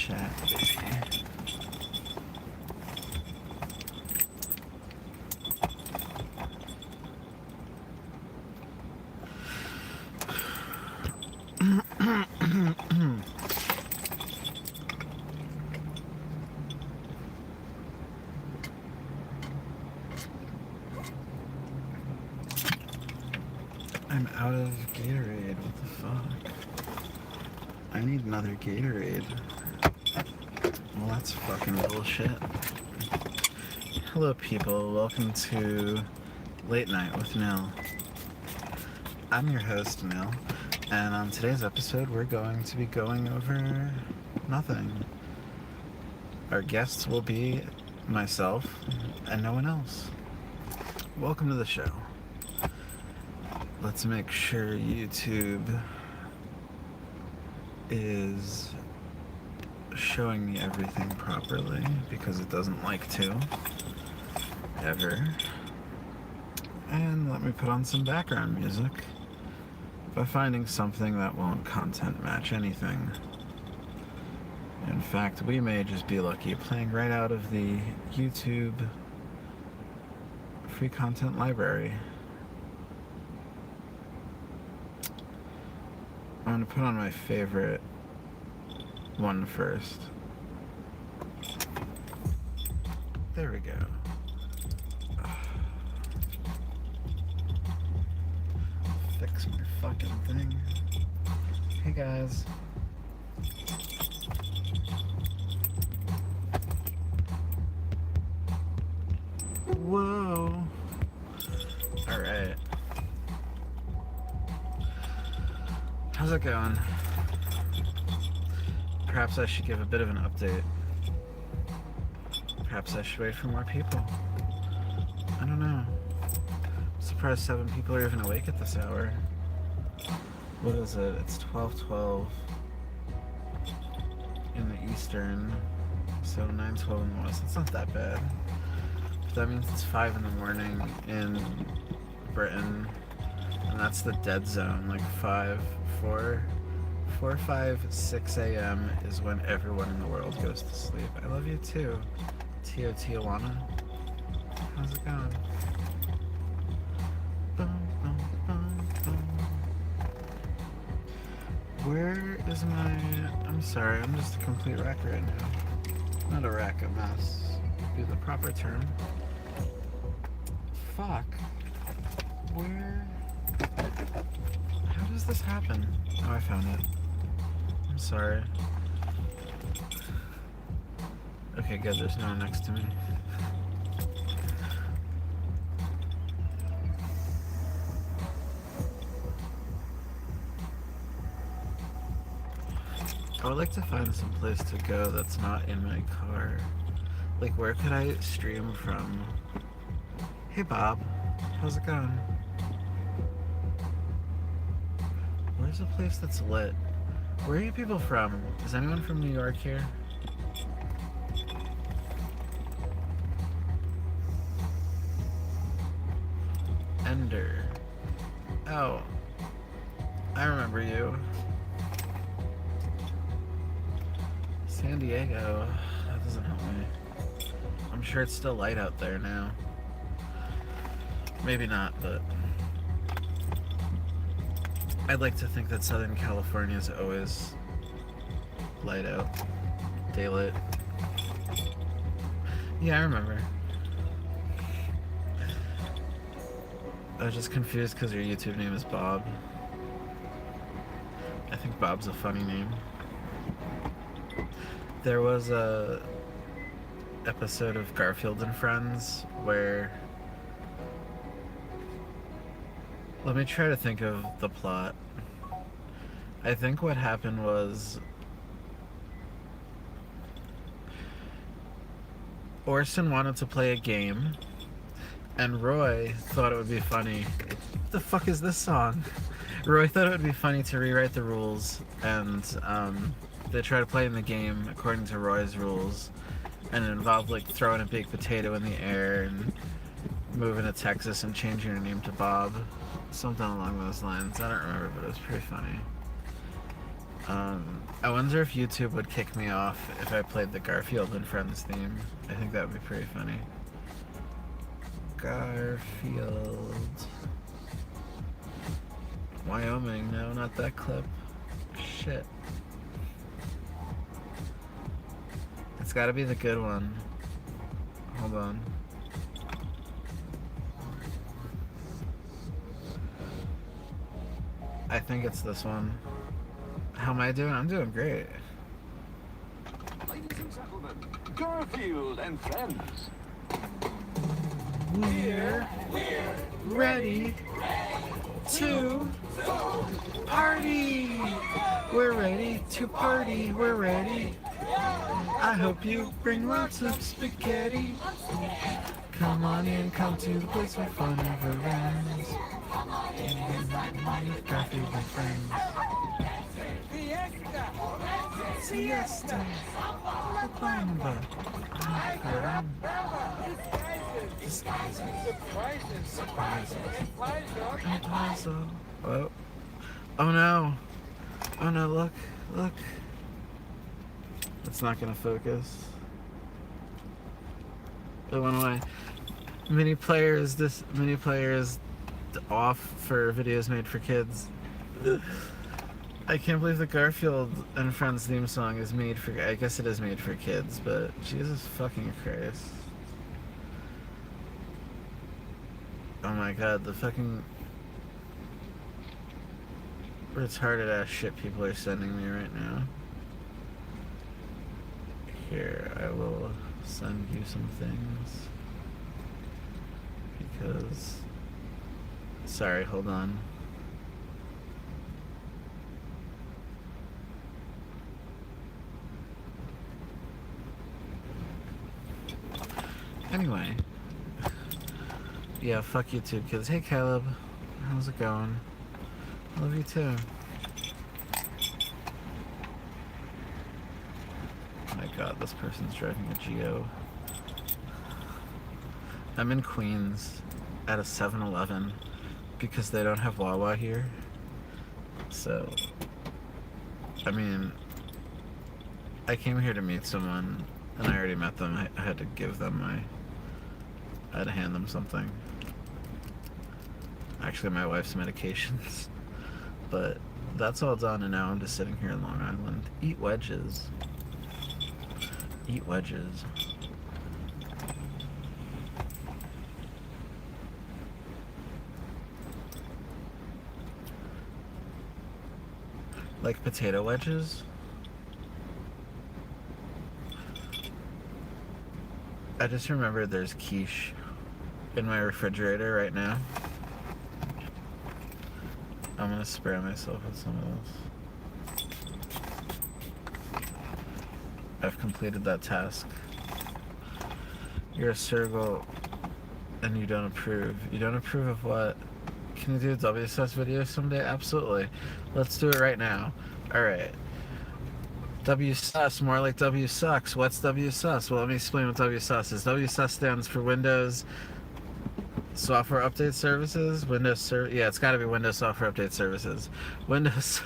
chat, baby. I'm out of Gatorade. What the fuck? I need another Gatorade. Well, that's fucking bullshit. Hello, people. Welcome to Late Night with Nill. I'm your host, Nill, and on today's episode, we're going to be going over nothing. Our guests will be myself and no one else. Welcome to the show. Let's make sure YouTube is showing me everything properly, because it doesn't like to, ever. And let me put on some background music by finding something that won't content match anything. In fact, we may just be lucky playing right out of the YouTube free content library. I'm going to put on my favorite one first. There we go. Fix my fucking thing. Hey guys. Whoa. Alright. How's it going? Perhaps I should give a bit of an update. Perhaps I should wait for more people. I don't know. I'm surprised 7 people are even awake at this hour. What is it? It's 12:12 in the Eastern, so 9:12 in the West. It's not that bad. But that means it's 5 in the morning in Britain, and that's the dead zone. Like 4, 5, 6 a.m. is when everyone in the world goes to sleep. I love you too, Tio Tijuana. How's it going? Where is my... I'm sorry, I'm just a complete wreck right now. Not a wreck, a mess. Be the proper term. Fuck. Where... How does this happen? Oh, I found it. I'm sorry. Okay, good, there's no one next to me. I would like to find some place to go that's not in my car. Like, where could I stream from? Hey Bob, how's it going? Where's a place that's lit? Where are you people from? Is anyone from New York here? Ender. Oh, I remember you. San Diego. That doesn't help me. I'm sure it's still light out there now. Maybe not, but I'd like to think that Southern California is always light out, daylit. Yeah, I remember. I was just confused because your YouTube name is Bob. I think Bob's a funny name. There was a episode of Garfield and Friends where... Let me try to think of the plot. I think what happened was Orson wanted to play a game, and Roy thought it would be funny. What the fuck is this song? Roy thought it would be funny to rewrite the rules, and they try to play in the game according to Roy's rules, and it involved like throwing a baked potato in the air and moving to Texas and changing your name to Bob. Something along those lines. I don't remember, but it was pretty funny. I wonder if YouTube would kick me off if I played the Garfield and Friends theme. I think that would be pretty funny. Garfield. Wyoming, no, not that clip. Shit. It's gotta be the good one. Hold on. I think it's this one. How am I doing? I'm doing great. Ladies and gentlemen, Garfield and Friends. We're ready to party. We're ready to party. We're ready. I hope you bring lots of spaghetti. Come on in, come to the place where fun never ends. Garfield and Friends. Siesta. Bamba. Disguises. Surprises. And puzzle. Oh. Oh no. Oh no, look. Look. It's not gonna focus. It went away. Mini player is off for videos made for kids. I can't believe the Garfield and Friends theme song is made for... I guess it is made for kids, but Jesus fucking Christ. Oh my god, the fucking retarded ass shit people are sending me right now. Here, I will send you some things. Because... Sorry, hold on. Anyway. Yeah, fuck YouTube kids. Hey Caleb, how's it going? I love you too. Oh my god, this person's driving a Geo. I'm in Queens at a 7-Eleven because they don't have Wawa here. So, I mean, I came here to meet someone and I already met them. I had to give them I had to hand them something. Actually, my wife's medications. But that's all done, and now I'm just sitting here in Long Island. Eat wedges. Eat wedges. Like potato wedges? I just remembered there's quiche in my refrigerator right now. I'm gonna spray myself with some of those. I've completed that task. You're a Sergal and you don't approve. You don't approve of what? Can you do a WSS video someday? Absolutely. Let's do it right now. Alright. WSUS, more like W sucks. What's WSUS? Well, let me explain what WSUS is. WSUS stands for Windows Software Update Services. Yeah, it's got to be Windows Software Update Services. Windows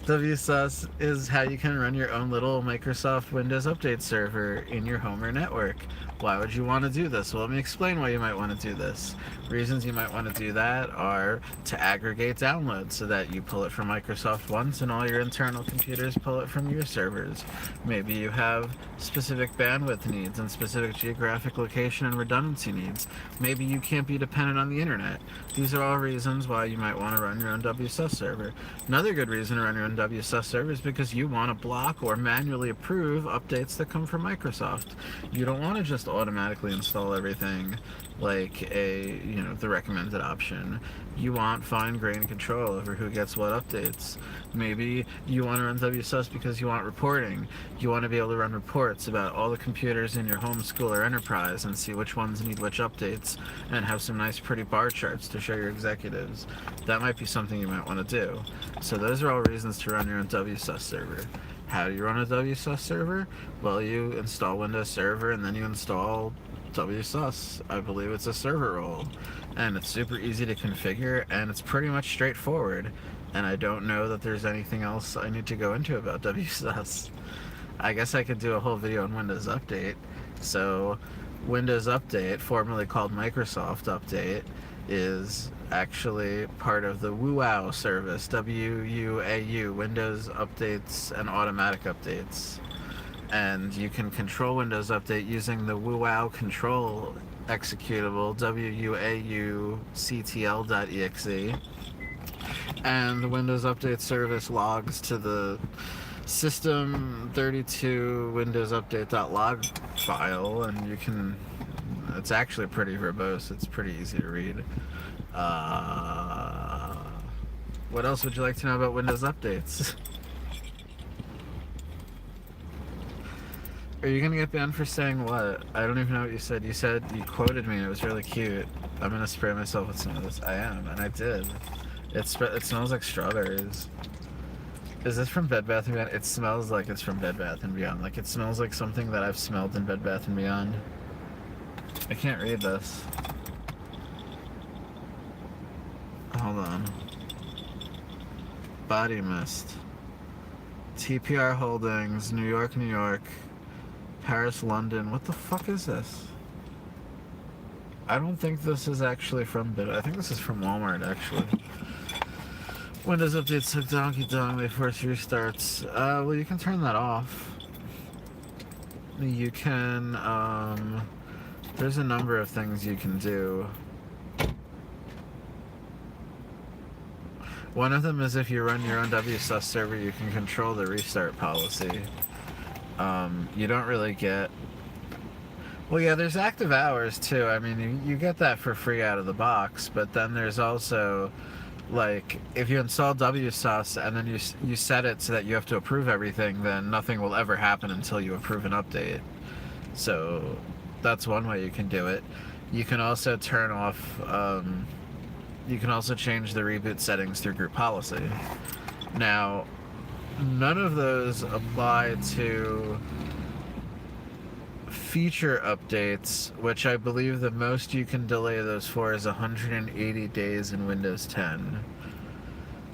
WSUS is how you can run your own little Microsoft Windows Update server in your home or network. Why would you want to do this? Well, let me explain why you might want to do this. Reasons you might want to do that are to aggregate downloads so that you pull it from Microsoft once and all your internal computers pull it from your servers. Maybe you have specific bandwidth needs and specific geographic location and redundancy needs. Maybe you can't be dependent on the internet. These are all reasons why you might want to run your own WSUS server. Another good reason to run your own WSUS server is because you want to block or manually approve updates that come from Microsoft. You don't want to just automatically install everything like the recommended option. You want fine-grained control over who gets what updates. Maybe you want to run WSUS because you want reporting. You want to be able to run reports about all the computers in your home, school, or enterprise and see which ones need which updates and have some nice pretty bar charts to show your executives. That might be something you might want to do. So those are all reasons to run your own WSUS server. How do you run a WSUS server? Well, you install Windows Server and then you install WSUS. I believe it's a server role. And it's super easy to configure and it's pretty much straightforward. And I don't know that there's anything else I need to go into about WSUS. I guess I could do a whole video on Windows Update. So, Windows Update, formerly called Microsoft Update, is actually part of the WUAU service, WUAU, Windows Updates and Automatic Updates. And you can control Windows Update using the WUAU control executable, WUAUCTL.exe. And the Windows Update service logs to the system32 Windows Update.log file, and you can, it's actually pretty verbose, it's pretty easy to read. What else would you like to know about Windows Updates? Are you gonna get banned for saying what? I don't even know what you said. You said, you quoted me and it was really cute. I'm gonna spray myself with some of this. I am, and I did. It smells like strawberries. Is this from Bed Bath & Beyond? It smells like it's from Bed Bath & Beyond. Like, it smells like something that I've smelled in Bed Bath & Beyond. I can't read this. Hold on. Body mist. TPR Holdings, New York, New York. Paris, London. What the fuck is this? I don't think this is actually from Bed. I think this is from Walmart, actually. Windows updates took donkey dong, they force restarts. Well, you can turn that off. You can, there's a number of things you can do. One of them is if you run your own WSUS server, you can control the restart policy. You don't really get... Well, yeah, there's active hours, too. I mean, you get that for free out of the box, but then there's also... Like, if you install WSUS and then you set it so that you have to approve everything, then nothing will ever happen until you approve an update. So, that's one way you can do it. You can also turn off, you can also change the reboot settings through group policy. Now, none of those apply to feature updates, which I believe the most you can delay those for is 180 days in Windows 10.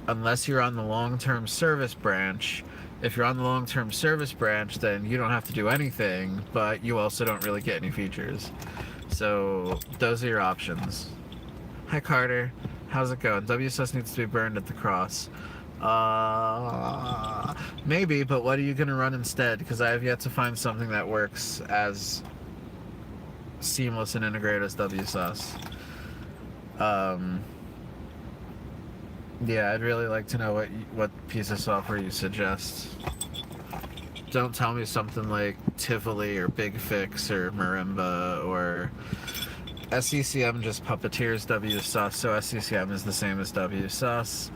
Unless you're on the long-term service branch. If you're on the long-term service branch, then you don't have to do anything, but you also don't really get any features. So, those are your options. Hi Carter, how's it going? WSUS needs to be burned at the cross. Maybe, but what are you gonna run instead? Because I have yet to find something that works as seamless and integrated as WSUS. Yeah, I'd really like to know what piece of software you suggest. Don't tell me something like Tivoli or BigFix or Marimba or... SCCM just puppeteers WSUS, so SCCM is the same as WSUS.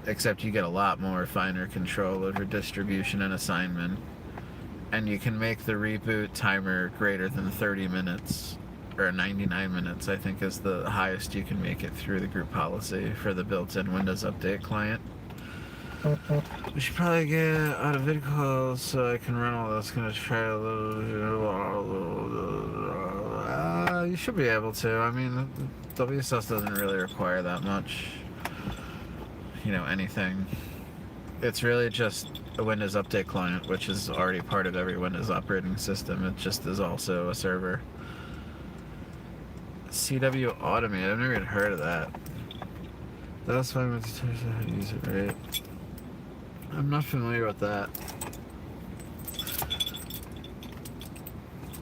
Except you get a lot more finer control over distribution and assignment. And you can make the reboot timer greater than 30 minutes, or 99 minutes, I think is the highest you can make it through the group policy for the built-in Windows Update client. We should probably get out of vid calls so I can run all this. Gonna try a little... you should be able to. I mean, WSUS doesn't really require that much. You know, anything. It's really just a Windows Update client, which is already part of every Windows operating system. It just is also a server. CW Automate, I've never even heard of that. That's why I'm going to tell you how to use it right. I'm not familiar with that.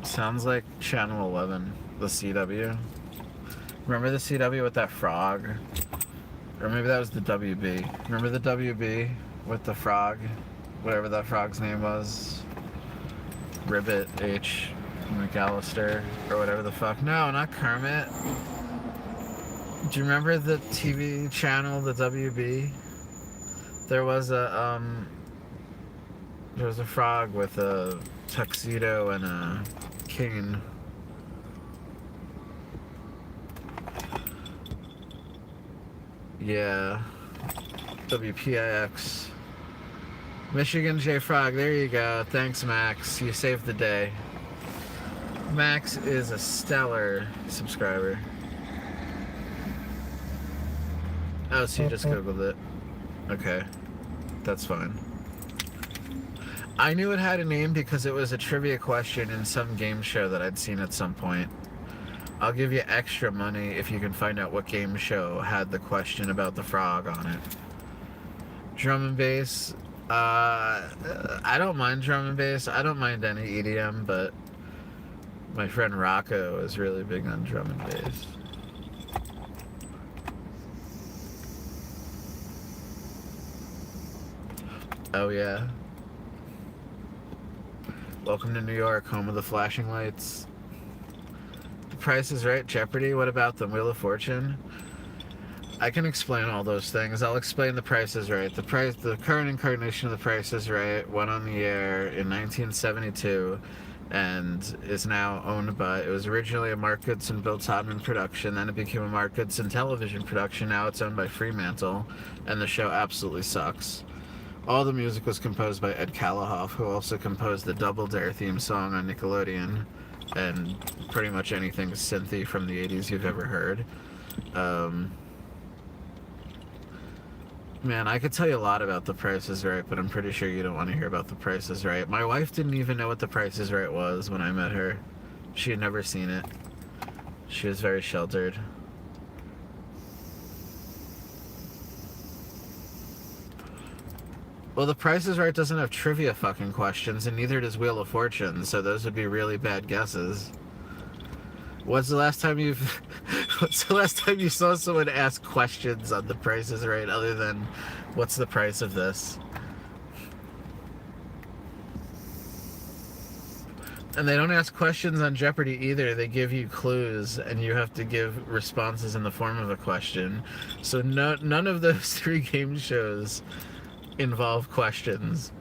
Sounds like Channel 11, the CW. Remember the CW with that frog? Or maybe that was the WB. Remember the WB with the frog? Whatever that frog's name was. Ribbit H. McAllister. Or whatever the fuck. No, not Kermit. Do you remember the TV channel, the WB? There was a frog with a tuxedo and a cane. Yeah. WPIX. Michigan J Frog, there you go. Thanks, Max. You saved the day. Max is a stellar subscriber. Oh, so you just Googled it. Okay. That's fine. I knew it had a name because it was a trivia question in some game show that I'd seen at some point. I'll give you extra money if you can find out what game show had the question about the frog on it. Drum and bass. I don't mind drum and bass. I don't mind any EDM, but my friend Rocco is really big on drum and bass. Oh yeah. Welcome to New York, home of the flashing lights. The Price is Right, Jeopardy, what about them? Wheel of Fortune? I can explain all those things. I'll explain The Price is Right. The current incarnation of The Price is Right went on the air in 1972 and is now owned by, it was originally a Mark Goodson, Bill Todman production, then it became a Mark Goodson television production, now it's owned by Fremantle, and the show absolutely sucks. All the music was composed by Ed Kalahoff, who also composed the Double Dare theme song on Nickelodeon, and pretty much anything synthy from the 80s you've ever heard. Man, I could tell you a lot about The Price is Right, but I'm pretty sure you don't want to hear about The Price is Right. My wife didn't even know what The Price is Right was when I met her. She had never seen it. She was very sheltered. Well, The Price is Right doesn't have trivia fucking questions, and neither does Wheel of Fortune, so those would be really bad guesses. What's the last time you saw someone ask questions on The Price is Right other than, what's the price of this? And they don't ask questions on Jeopardy either. They give you clues, and you have to give responses in the form of a question. So none of those three game shows involve questions.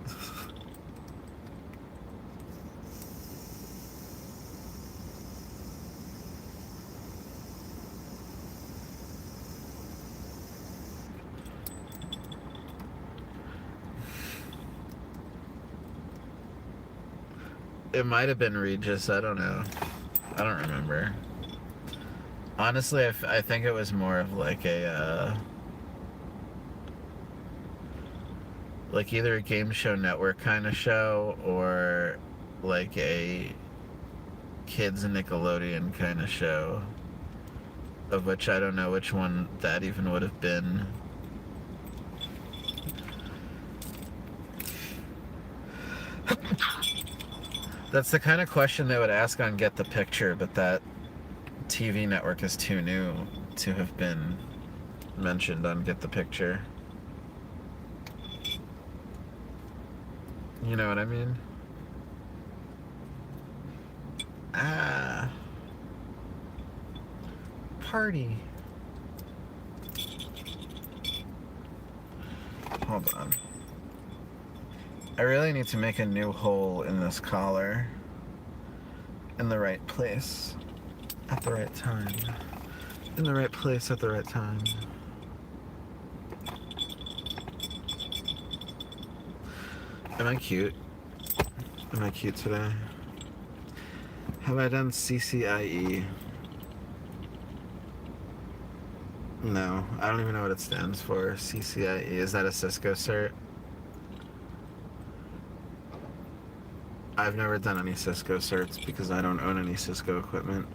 It might have been Regis, I don't know. I don't remember. Honestly, I think it was more of like a, like either a Game Show Network kind of show or like a kids Nickelodeon kind of show, of which I don't know which one that even would have been. That's the kind of question they would ask on Get the Picture, but that TV network is too new to have been mentioned on Get the Picture. You know what I mean? Ah. Party. Hold on. I really need to make a new hole in this collar. In the right place. At the right time. In the right place at the right time. Am I cute? Am I cute today? Have I done CCIE? No, I don't even know what it stands for. CCIE, is that a Cisco cert? I've never done any Cisco certs because I don't own any Cisco equipment.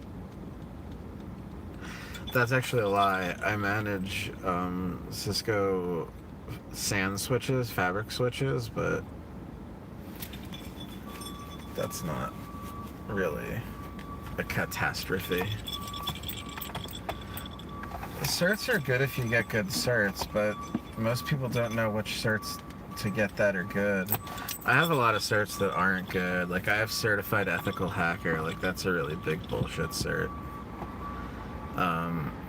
That's actually a lie. I manage Cisco SAN switches, fabric switches, but that's not really a catastrophe. Certs are good if you get good certs, but most people don't know which certs to get that are good. I have a lot of certs that aren't good. Like, I have Certified Ethical Hacker. Like, that's a really big bullshit cert.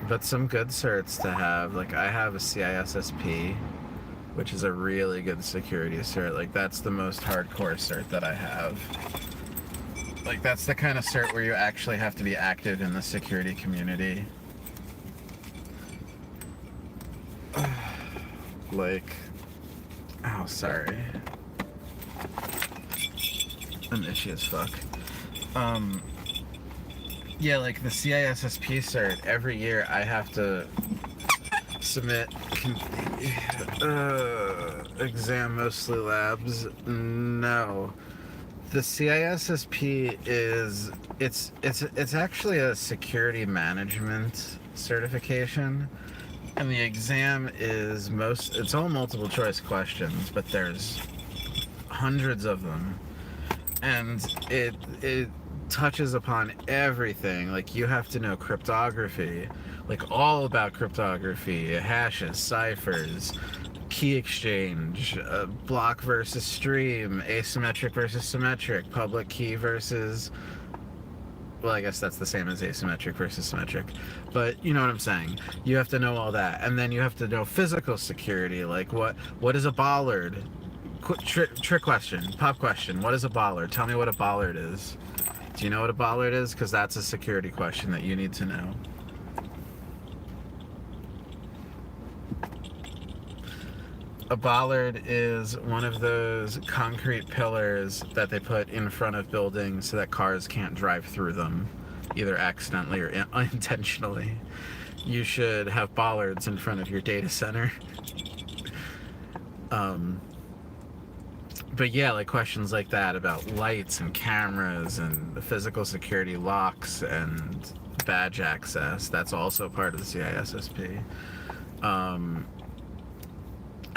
But some good certs to have. Like, I have a CISSP, which is a really good security cert. Like, that's the most hardcore cert that I have. Like, that's the kind of cert where you actually have to be active in the security community. Like, oh, sorry. I'm itchy as fuck. Yeah, like the CISSP cert, every year I have to submit exam mostly labs. No. The CISSP is it's actually a security management certification, and the exam is it's all multiple choice questions, but there's hundreds of them, and it touches upon everything. Like, you have to know cryptography, like all about cryptography, hashes, ciphers, key exchange, block versus stream, asymmetric versus symmetric, public key versus, well, I guess that's the same as asymmetric versus symmetric, but you know what I'm saying. You have to know all that, and then you have to know physical security, like what is a bollard? Trick question, pop question. What is a bollard? Tell me what a bollard is. Do you know what a bollard is? Because that's a security question that you need to know. A bollard is one of those concrete pillars that they put in front of buildings so that cars can't drive through them, either accidentally or unintentionally. You should have bollards in front of your data center. But yeah, like questions like that about lights and cameras and the physical security, locks and badge access, that's also part of the CISSP.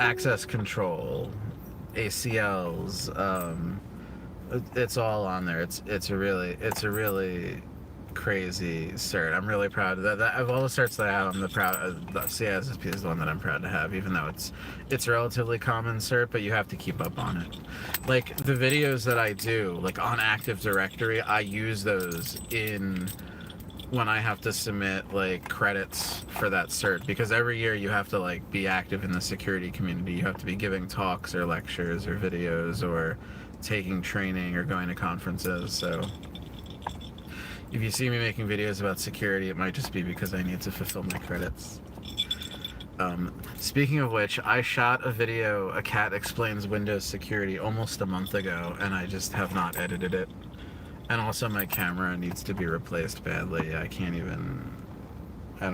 Access control, ACLs, it's all on there. It's a really crazy cert. I'm really proud of that. Of all the certs that I have, I'm the CISSP is the one that I'm proud to have, even though it's a relatively common cert, but you have to keep up on it. Like, the videos that I do, like on Active Directory, I use those when I have to submit like credits for that cert, because every year you have to like be active in the security community. You have to be giving talks or lectures or videos or taking training or going to conferences. So if you see me making videos about security, it might just be because I need to fulfill my credits. Speaking of which, I shot a video, A Cat Explains Windows Security, almost a month ago, and I just have not edited it. And also my camera needs to be replaced badly. I don't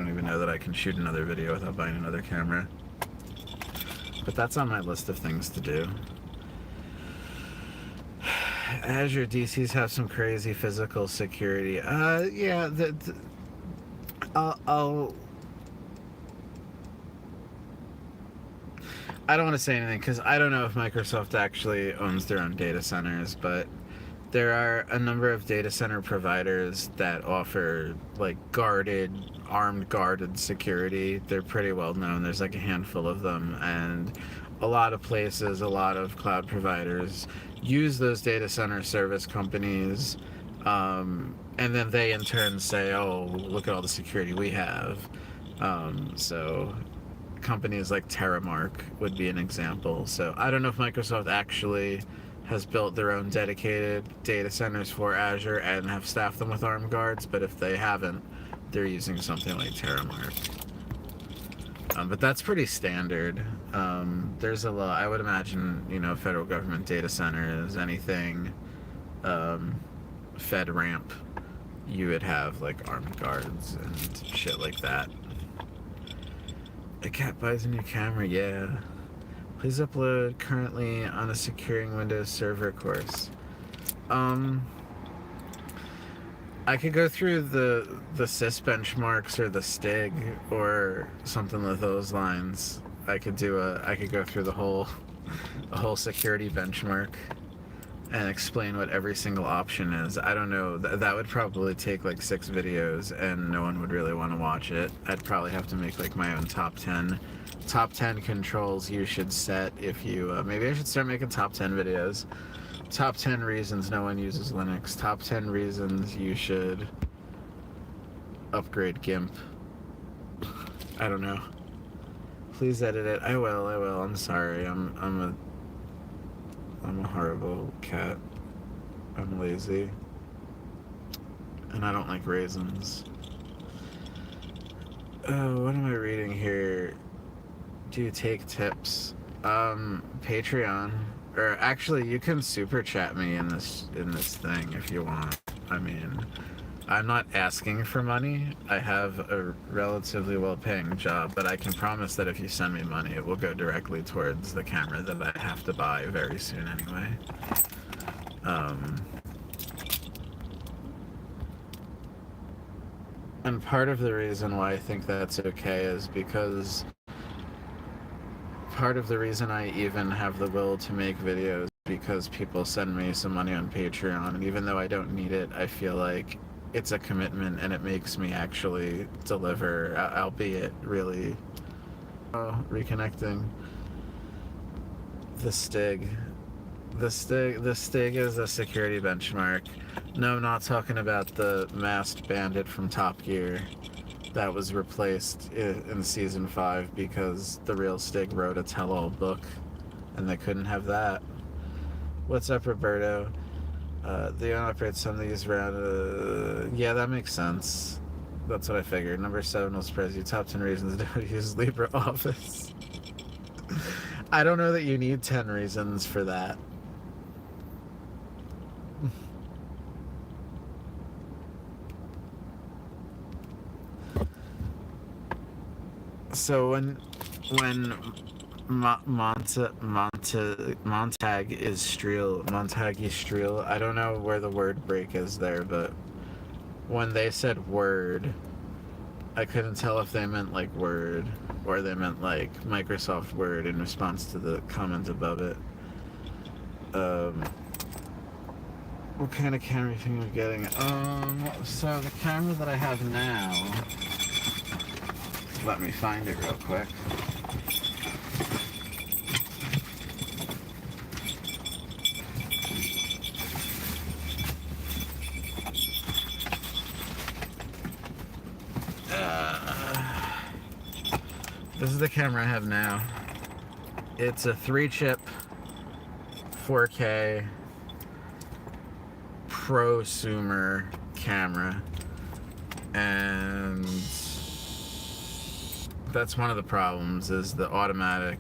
even know that I can shoot another video without buying another camera. But that's on my list of things to do. Azure DCs have some crazy physical security. Yeah, I don't want to say anything because I don't know if Microsoft actually owns their own data centers, but there are a number of data center providers that offer like armed guarded security. They're pretty well known. There's like a handful of them, and a lot of places, a lot of cloud providers use those data center service companies, and then they in turn say, oh, look at all the security we have. So companies like Terramark would be an example. So I don't know if Microsoft actually has built their own dedicated data centers for Azure and have staffed them with armed guards, but if they haven't, they're using something like Terramark. But that's pretty standard. There's a lot, I would imagine, federal government data centers, anything FedRAMP, you would have like armed guards and shit like that. A cat buys a new camera, yeah. Please upload currently on a securing Windows Server course. I could go through the sys benchmarks or the STIG or something with those lines. I could go through the whole security benchmark and explain what every single option is. I don't know, that would probably take like 6 videos and no one would really want to watch it. I'd probably have to make like my own top 10 controls you should set if you, maybe I should start making top 10 videos. Top 10 reasons no one uses Linux. Top 10 reasons you should upgrade GIMP. I don't know. Please edit it. I will. I'm sorry. I'm a horrible cat. I'm lazy. And I don't like raisins. Oh, what am I reading here? Do you take tips? Patreon. Or actually, you can super chat me in this thing if you want. I mean, I'm not asking for money. I have a relatively well-paying job, but I can promise that if you send me money, it will go directly towards the camera that I have to buy very soon anyway. And part of the reason why I think that's okay is because part of the reason I even have the will to make videos because people send me some money on Patreon, and even though I don't need it, I feel like it's a commitment and it makes me actually deliver, albeit really reconnecting. The Stig. The Stig is a security benchmark. No, I'm not talking about the masked bandit from Top Gear that was replaced in season 5 because the real Stig wrote a tell-all book and they couldn't have that. What's up, Roberto? They don't operate some of these around. Yeah, that makes sense. That's what I figured. Number 7 will surprise you. Top 10 reasons to use LibreOffice. I don't know that you need 10 reasons for that. So when Montag is Streel, I don't know where the word break is there, but when they said word, I couldn't tell if they meant like Word or they meant like Microsoft Word in response to the comment above it. What kind of camera do you think you're getting? So the camera that I have now, let me find it real quick. This is the camera I have now. It's a 3-chip 4K prosumer camera, and that's one of the problems is the automatic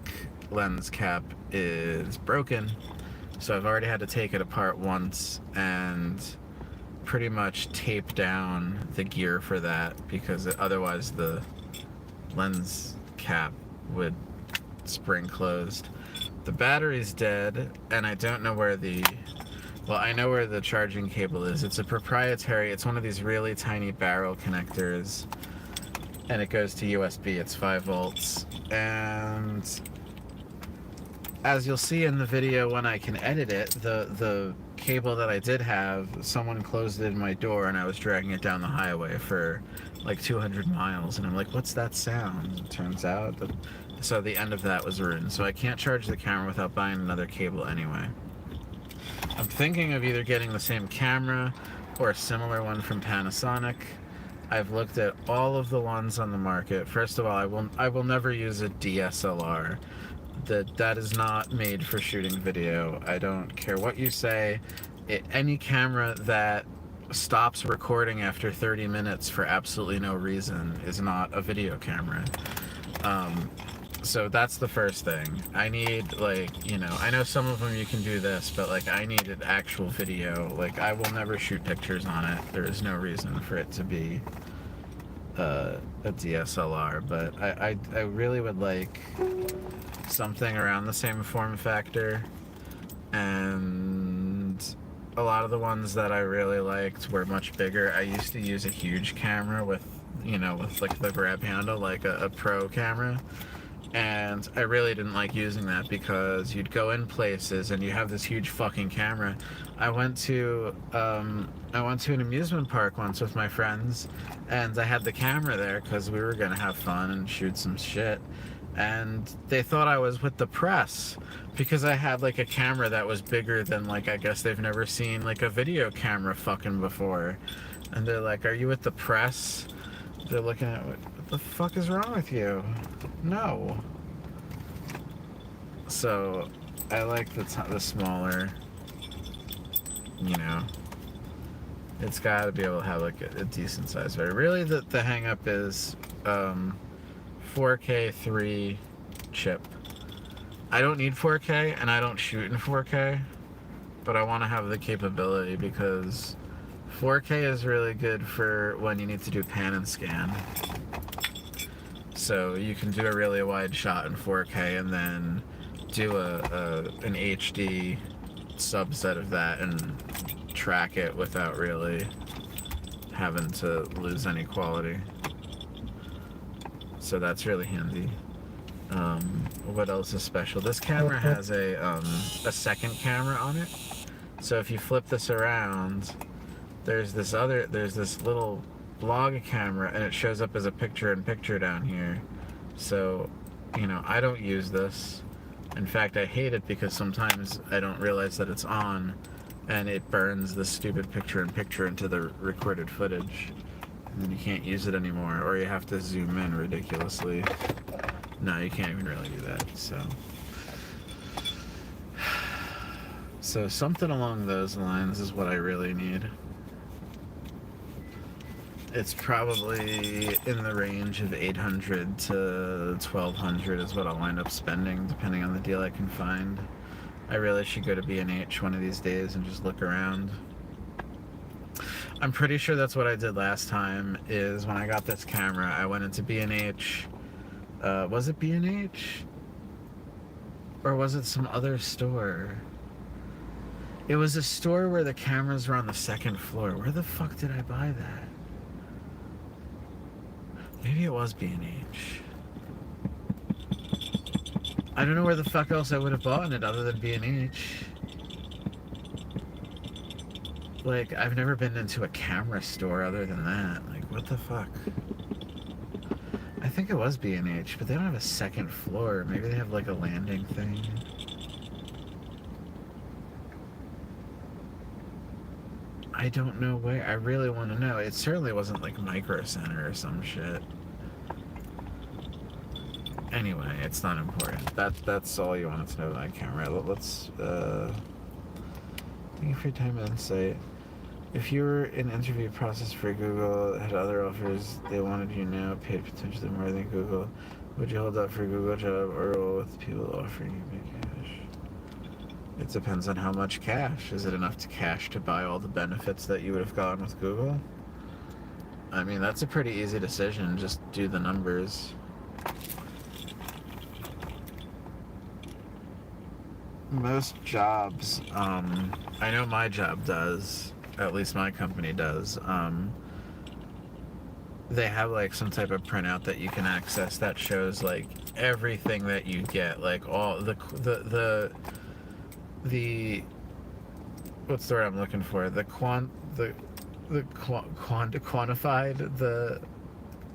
lens cap is broken, so I've already had to take it apart once and pretty much tape down the gear for that because otherwise the lens cap would spring closed. The battery's dead, and I don't know where well, I know where the charging cable is. It's a proprietary, it's one of these really tiny barrel connectors, and it goes to USB. It's 5 volts. And as you'll see in the video when I can edit it, the cable that I did have, someone closed it in my door, and I was dragging it down the highway for like 200 miles, and I'm like, what's that sound? It turns out that, so the end of that was ruined. So I can't charge the camera without buying another cable anyway. I'm thinking of either getting the same camera or a similar one from Panasonic. I've looked at all of the ones on the market. First of all, I will never use a DSLR. That is not made for shooting video. I don't care what you say. Any camera that stops recording after 30 minutes for absolutely no reason is not a video camera. So that's the first thing. I need, like, you know, I know some of them you can do this, but like I need an actual video. Like, I will never shoot pictures on it. There is no reason for it to be a DSLR, but I really would like something around the same form factor. And a lot of the ones that I really liked were much bigger. I used to use a huge camera with, you know, with like the grab handle, like a pro camera. And I really didn't like using that because you'd go in places and you have this huge fucking camera. I went to an amusement park once with my friends, and I had the camera there because we were gonna have fun and shoot some shit. And they thought I was with the press because I had like a camera that was bigger than, like, I guess they've never seen like a video camera fucking before. And they're like, "Are you with the press?" They're looking at what the fuck is wrong with you? No. So I like the smaller, you know. It's got to be able to have like a decent size battery. Really, the hang up is 4K 3 chip. I don't need 4K, and I don't shoot in 4K, but I want to have the capability because 4K is really good for when you need to do pan and scan. So you can do a really wide shot in 4K and then do an HD subset of that and track it without really having to lose any quality. So that's really handy. What else is special? This camera has a second camera on it. So if you flip this around, there's this little vlog camera, and it shows up as a picture-in-picture down here. So, you know, I don't use this. In fact, I hate it because sometimes I don't realize that it's on, and it burns the stupid picture-in-picture into the recorded footage. And then you can't use it anymore, or you have to zoom in ridiculously. No, you can't even really do that, so something along those lines is what I really need. It's probably in the range of $800 to $1,200 is what I'll wind up spending, depending on the deal I can find. I really should go to B&H one of these days and just look around. I'm pretty sure that's what I did last time, is when I got this camera, I went into B&H. Was it B&H? Or was it some other store? It was a store where the cameras were on the second floor. Where the fuck did I buy that? Maybe it was B&H. I don't know where the fuck else I would have bought it other than B&H. Like, I've never been into a camera store other than that. Like, what the fuck? I think it was B&H, but they don't have a second floor. Maybe they have, like, a landing thing. I don't know where. I really want to know. It certainly wasn't, like, Micro Center or some shit. Anyway, it's not important. That's all you wanted to know about my camera. Let's, thank you for your time and insight. If you were in interview process for Google, had other offers they wanted you now, paid potentially more than Google, would you hold out for a Google job or roll with people offering you big cash? It depends on how much cash. Is it enough to cash to buy all the benefits that you would have gotten with Google? I mean, that's a pretty easy decision. Just do the numbers. Most jobs, I know my job does, at least my company does, they have like some type of printout that you can access that shows like everything that you get, like all the what's the word I'm looking for? Quantified, the,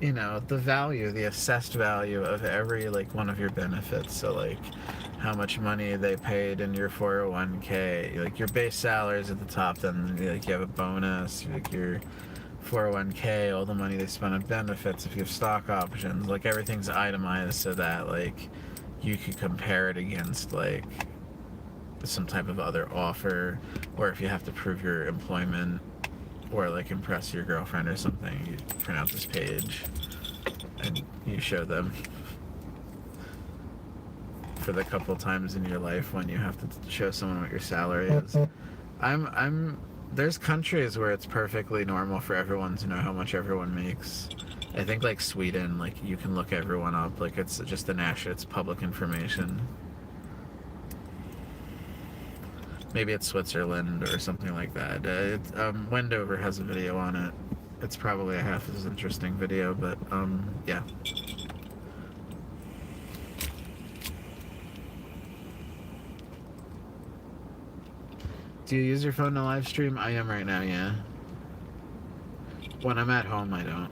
you know, the value, the assessed value of every like one of your benefits. So like how much money they paid in your 401k, like your base salary is at the top, then like you have a bonus, like your 401k, all the money they spent on benefits, if you have stock options, like everything's itemized so that like you could compare it against like some type of other offer, or if you have to prove your employment or like impress your girlfriend or something, you print out this page and you show them for the couple times in your life when you have to show someone what your salary is. There's countries where it's perfectly normal for everyone to know how much everyone makes. I think like Sweden, like you can look everyone up, like it's just it's public information. Maybe it's Switzerland or something like that. Wendover has a video on it. It's probably a half as interesting video, but yeah. Do you use your phone to live stream? I am right now, yeah. When I'm at home, I don't.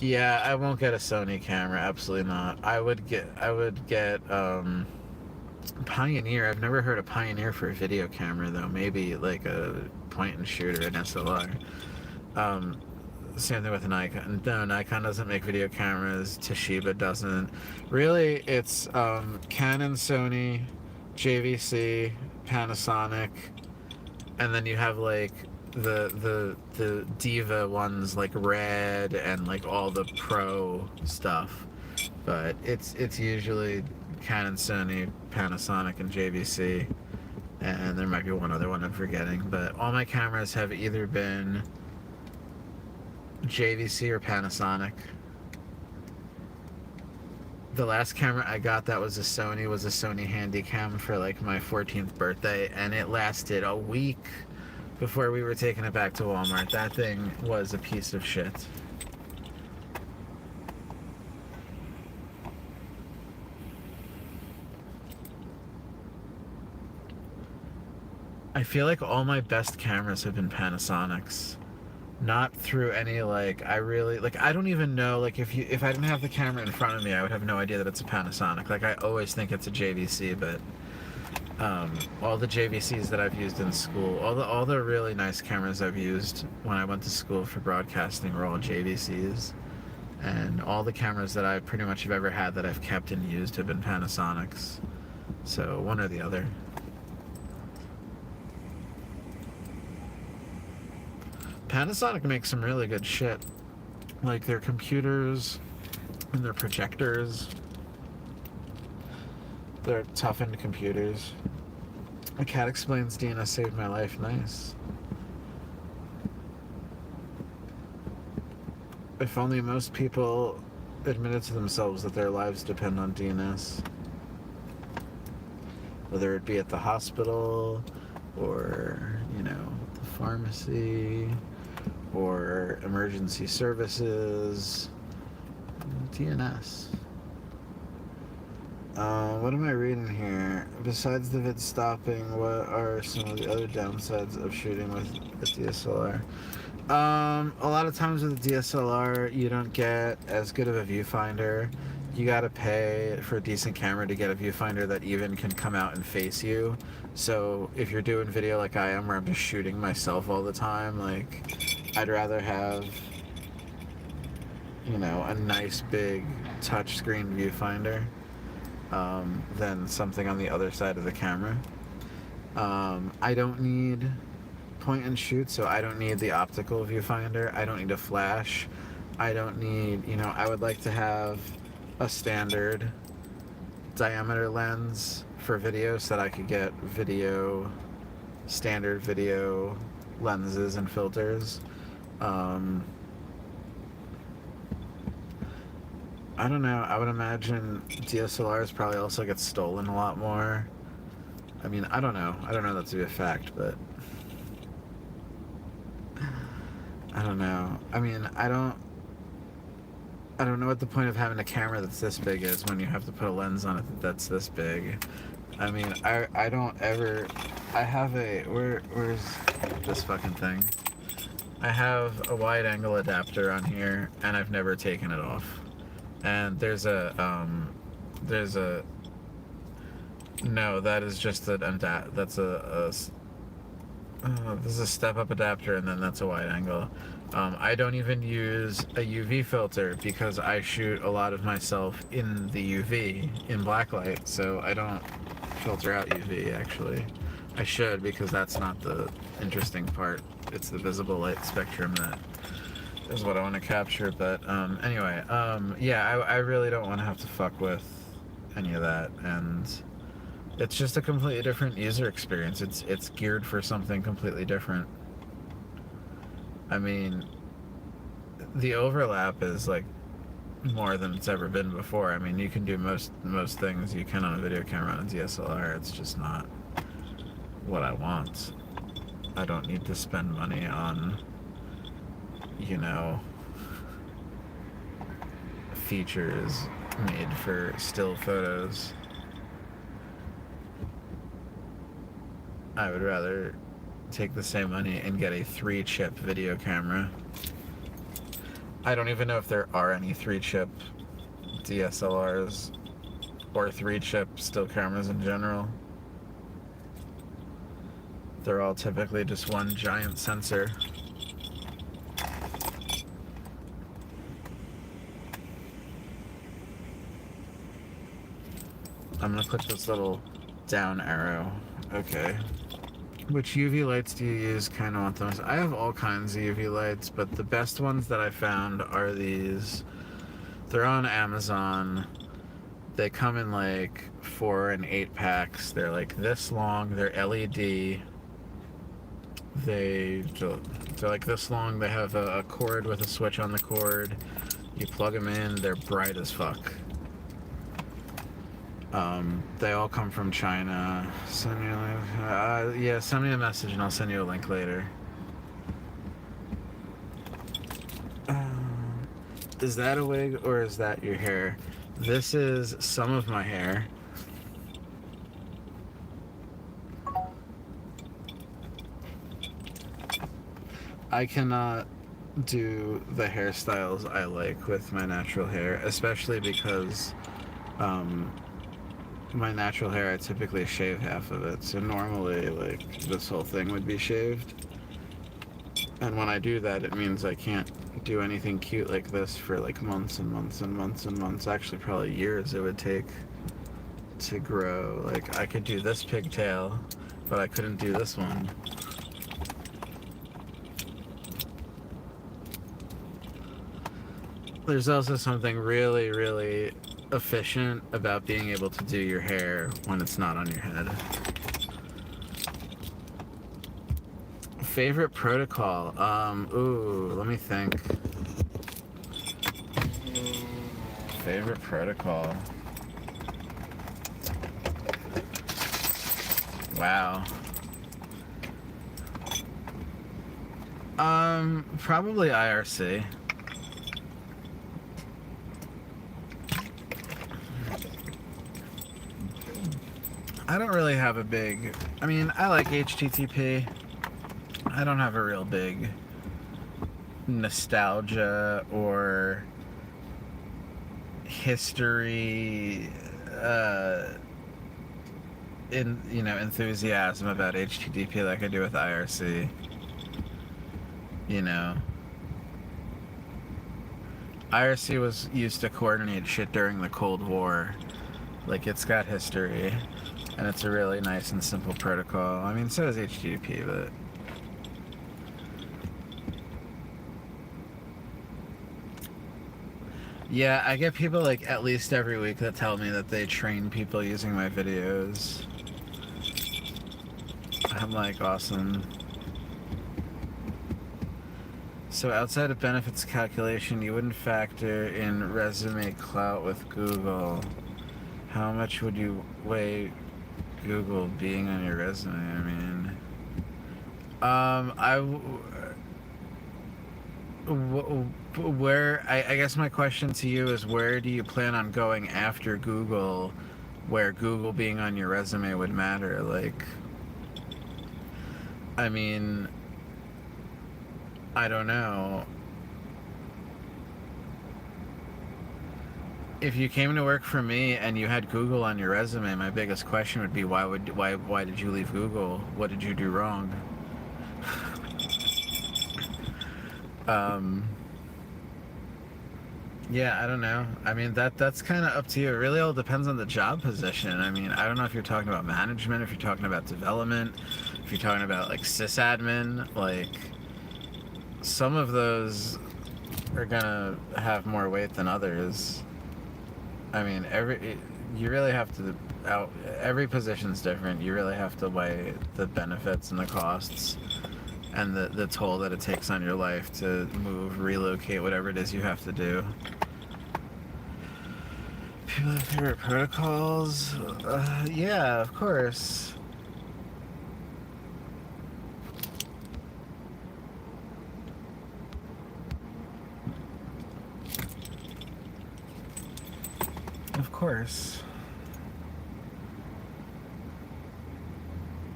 Yeah, I won't get a Sony camera, absolutely not. I would get Pioneer. I've never heard of Pioneer for a video camera though. Maybe like a point and shoot or an SLR. Same thing with Nikon. No, Nikon doesn't make video cameras. Toshiba doesn't. Really, it's Canon, Sony, JVC, Panasonic, and then you have like the Diva ones like Red and like all the pro stuff. But it's usually Canon, Sony, Panasonic, and JVC. And there might be one other one I'm forgetting, but all my cameras have either been JVC or Panasonic. The last camera I got that was a Sony Handycam for like my 14th birthday, and it lasted a week before we were taking it back to Walmart. That thing was a piece of shit. I feel like all my best cameras have been Panasonics. Not through any, like, I don't even know, like, if I didn't have the camera in front of me, I would have no idea that it's a Panasonic. Like, I always think it's a JVC, but all the JVCs that I've used in school, all the really nice cameras I've used when I went to school for broadcasting were all JVCs. And all the cameras that I pretty much have ever had that I've kept and used have been Panasonics. So, one or the other. Panasonic makes some really good shit. Like their computers and their projectors. They're toughened computers. A cat explains DNS saved my life. Nice. If only most people admitted to themselves that their lives depend on DNS. Whether it be at the hospital or, you know, the pharmacy or emergency services. DNS. What am I reading here? Besides the vid stopping, what are some of the other downsides of shooting with a DSLR? A lot of times with a DSLR, you don't get as good of a viewfinder. You gotta pay for a decent camera to get a viewfinder that even can come out and face you. So if you're doing video like I am, where I'm just shooting myself all the time, like, I'd rather have, you know, a nice big touchscreen viewfinder than something on the other side of the camera. I don't need point and shoot, so I don't need the optical viewfinder. I don't need a flash. I don't need, you know, I would like to have a standard diameter lens for video so that I could get standard video lenses and filters. I don't know. I would imagine DSLRs probably also get stolen a lot more. I mean, I don't know. I don't know that to be a fact, but I don't know. I mean, I don't know what the point of having a camera that's this big is when you have to put a lens on it that's this big. I mean, I don't ever... I have a... Where's this fucking thing? I have a wide angle adapter on here, and I've never taken it off. And there's a... No, that is just that's this is a step-up adapter, and then that's a wide angle. I don't even use a UV filter because I shoot a lot of myself in the UV, in blacklight, so I don't filter out UV, actually. I should, because that's not the interesting part. It's the visible light spectrum that is what I want to capture, but anyway, yeah, I really don't want to have to fuck with any of that, and it's just a completely different user experience. It's geared for something completely different. I mean, the overlap is like more than it's ever been before. I mean, you can do most things you can on a video camera on a DSLR. It's just not what I want. I don't need to spend money on, you know, features made for still photos. I would rather take the same money and get a 3-chip video camera. I don't even know if there are any 3-chip DSLRs or 3-chip still cameras in general. They're all typically just one giant sensor. I'm gonna click this little down arrow. Okay. Which UV lights do you use? Kind of want those. I have all kinds of UV lights, but the best ones that I found are these. They're on Amazon. They come in like 4 and 8 packs. They're like this long. They're LED. They're like this long. They have a cord with a switch on the cord. You plug them in. They're bright as fuck. They all come from China. Send me send me a message and I'll send you a link later. Is that a wig or is that your hair? This is some of my hair. I cannot do the hairstyles I like with my natural hair, especially because my natural hair, I typically shave half of it. So normally, like, this whole thing would be shaved. And when I do that, it means I can't do anything cute like this for like months and months and months and months. Actually, probably years it would take to grow. Like, I could do this pigtail, but I couldn't do this one. There's also something really, really efficient about being able to do your hair when it's not on your head. Favorite protocol? Ooh, let me think. Favorite protocol? Wow. Probably IRC. I don't really have a big... I mean, I like HTTP. I don't have a real big nostalgia or history, enthusiasm about HTTP like I do with IRC. You know, IRC was used to coordinate shit during the Cold War. Like, it's got history, and it's a really nice and simple protocol. I mean, so is HTTP, but... Yeah, I get people like at least every week that tell me that they train people using my videos. I'm like, awesome. So outside of benefits calculation, you wouldn't factor in resume clout with Google. How much would you weigh Google being on your resume? I mean, I guess my question to you is, where do you plan on going after Google, where Google being on your resume would matter? Like, I mean, I don't know. If you came to work for me and you had Google on your resume, my biggest question would be, why did you leave Google? What did you do wrong? Yeah, I don't know. I mean, that's kind of up to you. It really all depends on the job position. I mean, I don't know if you're talking about management, if you're talking about development, if you're talking about like sysadmin. Like, some of those are gonna have more weight than others. I mean, every position's different. You really have to weigh the benefits and the costs and the toll that it takes on your life to move, relocate, whatever it is you have to do. People have favorite protocols? Yeah, of course. Of course.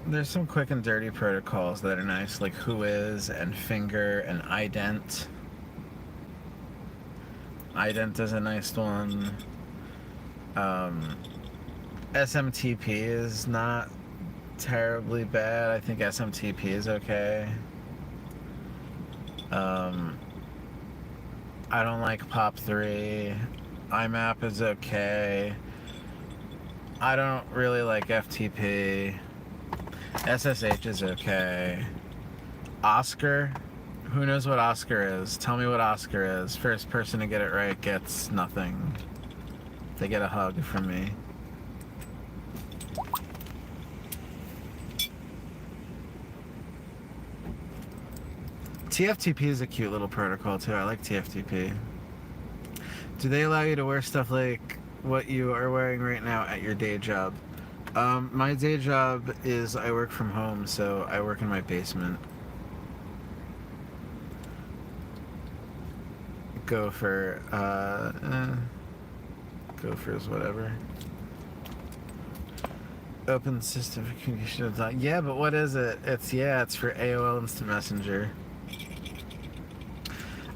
There's some quick and dirty protocols that are nice, like Whois and Finger and ident. Ident is a nice one. SMTP is not terribly bad. I think SMTP is okay. I don't like POP3. IMAP is okay. I don't really like FTP. SSH is okay. Oscar? Who knows what Oscar is? Tell me what Oscar is. First person to get it right gets nothing. They get a hug from me. TFTP is a cute little protocol too. I like TFTP. Do they allow you to wear stuff like what you are wearing right now at your day job? My day job is I work from home, so I work in my basement. Gopher, Gophers, whatever. Open system for communication. Yeah, but what is it? It's for AOL Instant Messenger.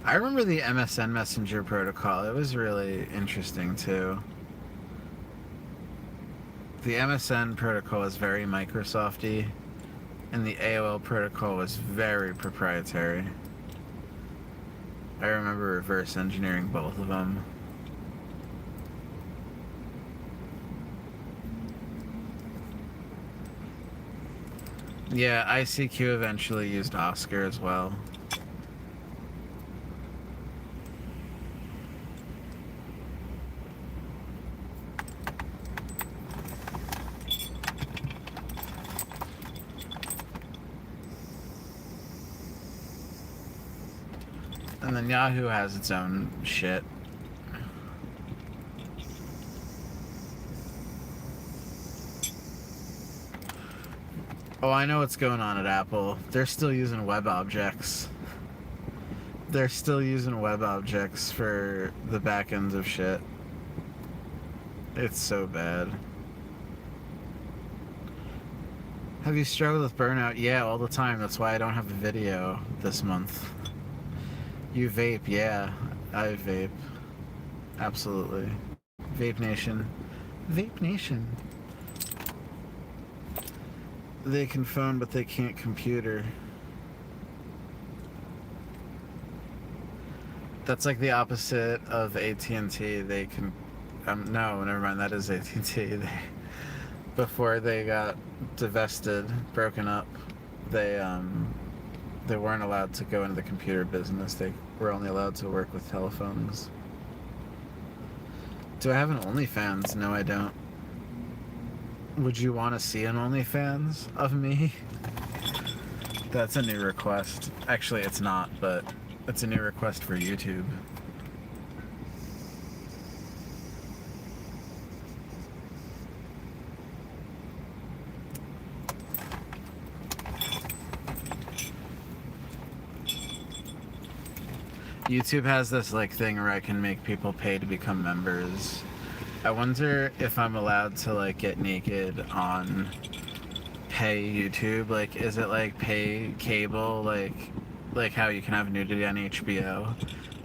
I remember the MSN Messenger protocol. It was really interesting too. The MSN protocol was very Microsoft-y, and the AOL protocol was very proprietary. I remember reverse engineering both of them. Yeah, ICQ eventually used Oscar as well. And then Yahoo has its own shit. Oh, I know what's going on at Apple. They're still using web objects. They're still using web objects for the back ends of shit. It's so bad. Have you struggled with burnout? Yeah, all the time. That's why I don't have a video this month. You vape? Yeah, I vape. Absolutely. Vape Nation. Vape Nation. They can phone, but they can't computer. That's like the opposite of AT&T. They can... no, never mind. That is AT&T. Before they got divested, broken up, they weren't allowed to go into the computer business. They were only allowed to work with telephones. Do I have an OnlyFans? No, I don't. Would you want to see an OnlyFans of me? That's a new request. Actually, it's not, but it's a new request for YouTube. YouTube has this like thing where I can make people pay to become members. I wonder if I'm allowed to like get naked on pay YouTube. Like, is it like pay cable, like how you can have nudity on HBO?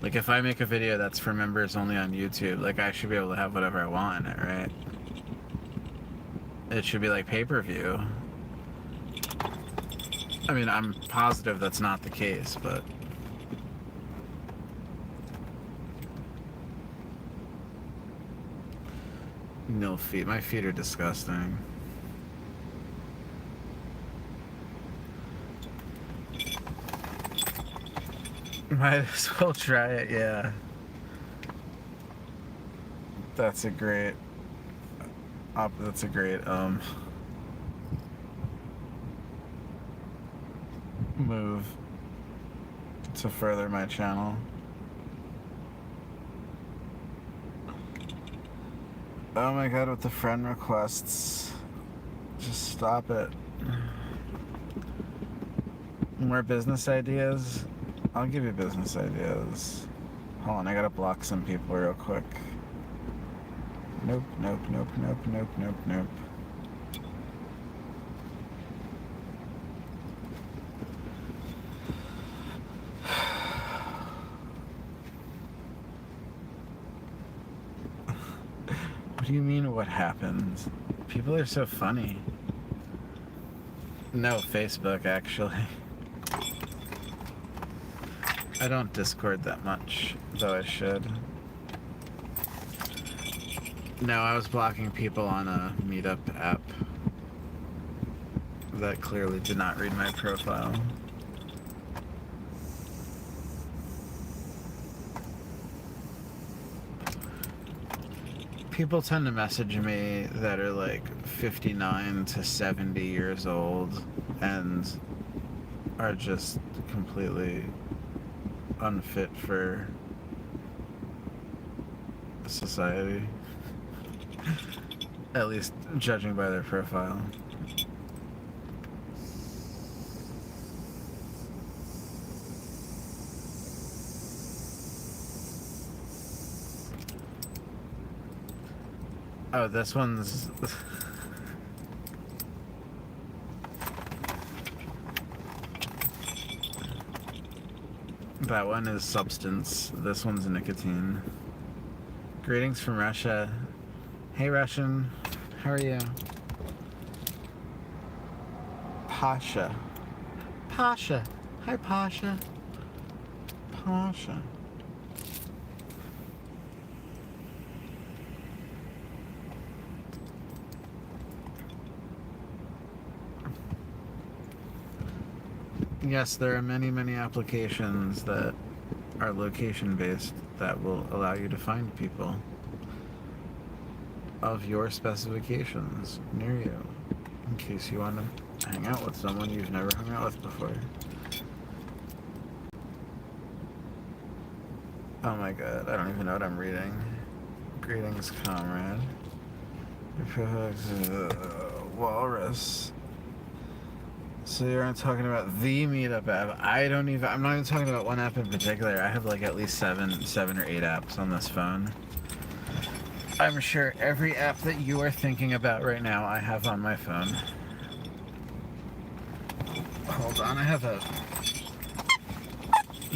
Like, if I make a video that's for members only on YouTube, like I should be able to have whatever I want in it, right? It should be like pay-per-view. I mean, I'm positive that's not the case, but... Nill feet. My feet are disgusting. Might as well try it, yeah. That's a great... move to further my channel. Oh my god, with the friend requests. Just stop it. More business ideas? I'll give you business ideas. Hold on, I gotta block some people real quick. Nope, nope, nope, nope, nope, nope, nope. What do you mean, what happened? People are so funny. No, Facebook, actually. I don't Discord that much, though I should. No, I was blocking people on a meetup app that clearly did not read my profile. People tend to message me that are like 59 to 70 years old and are just completely unfit for society. At least judging by their profile. Oh, this one's... That one is substance. This one's nicotine. Greetings from Russia. Hey, Russian. How are you? Pasha. Pasha. Hi, Pasha. Pasha. Yes, there are many, many applications that are location-based that will allow you to find people of your specifications near you, in case you want to hang out with someone you've never hung out with before. Oh my god, I don't even know what I'm reading. Greetings, comrade. Walrus. So you're talking about the meetup app. I'm not even talking about one app in particular. I have like at least seven or eight apps on this phone. I'm sure every app that you are thinking about right now, I have on my phone. Hold on, I have a...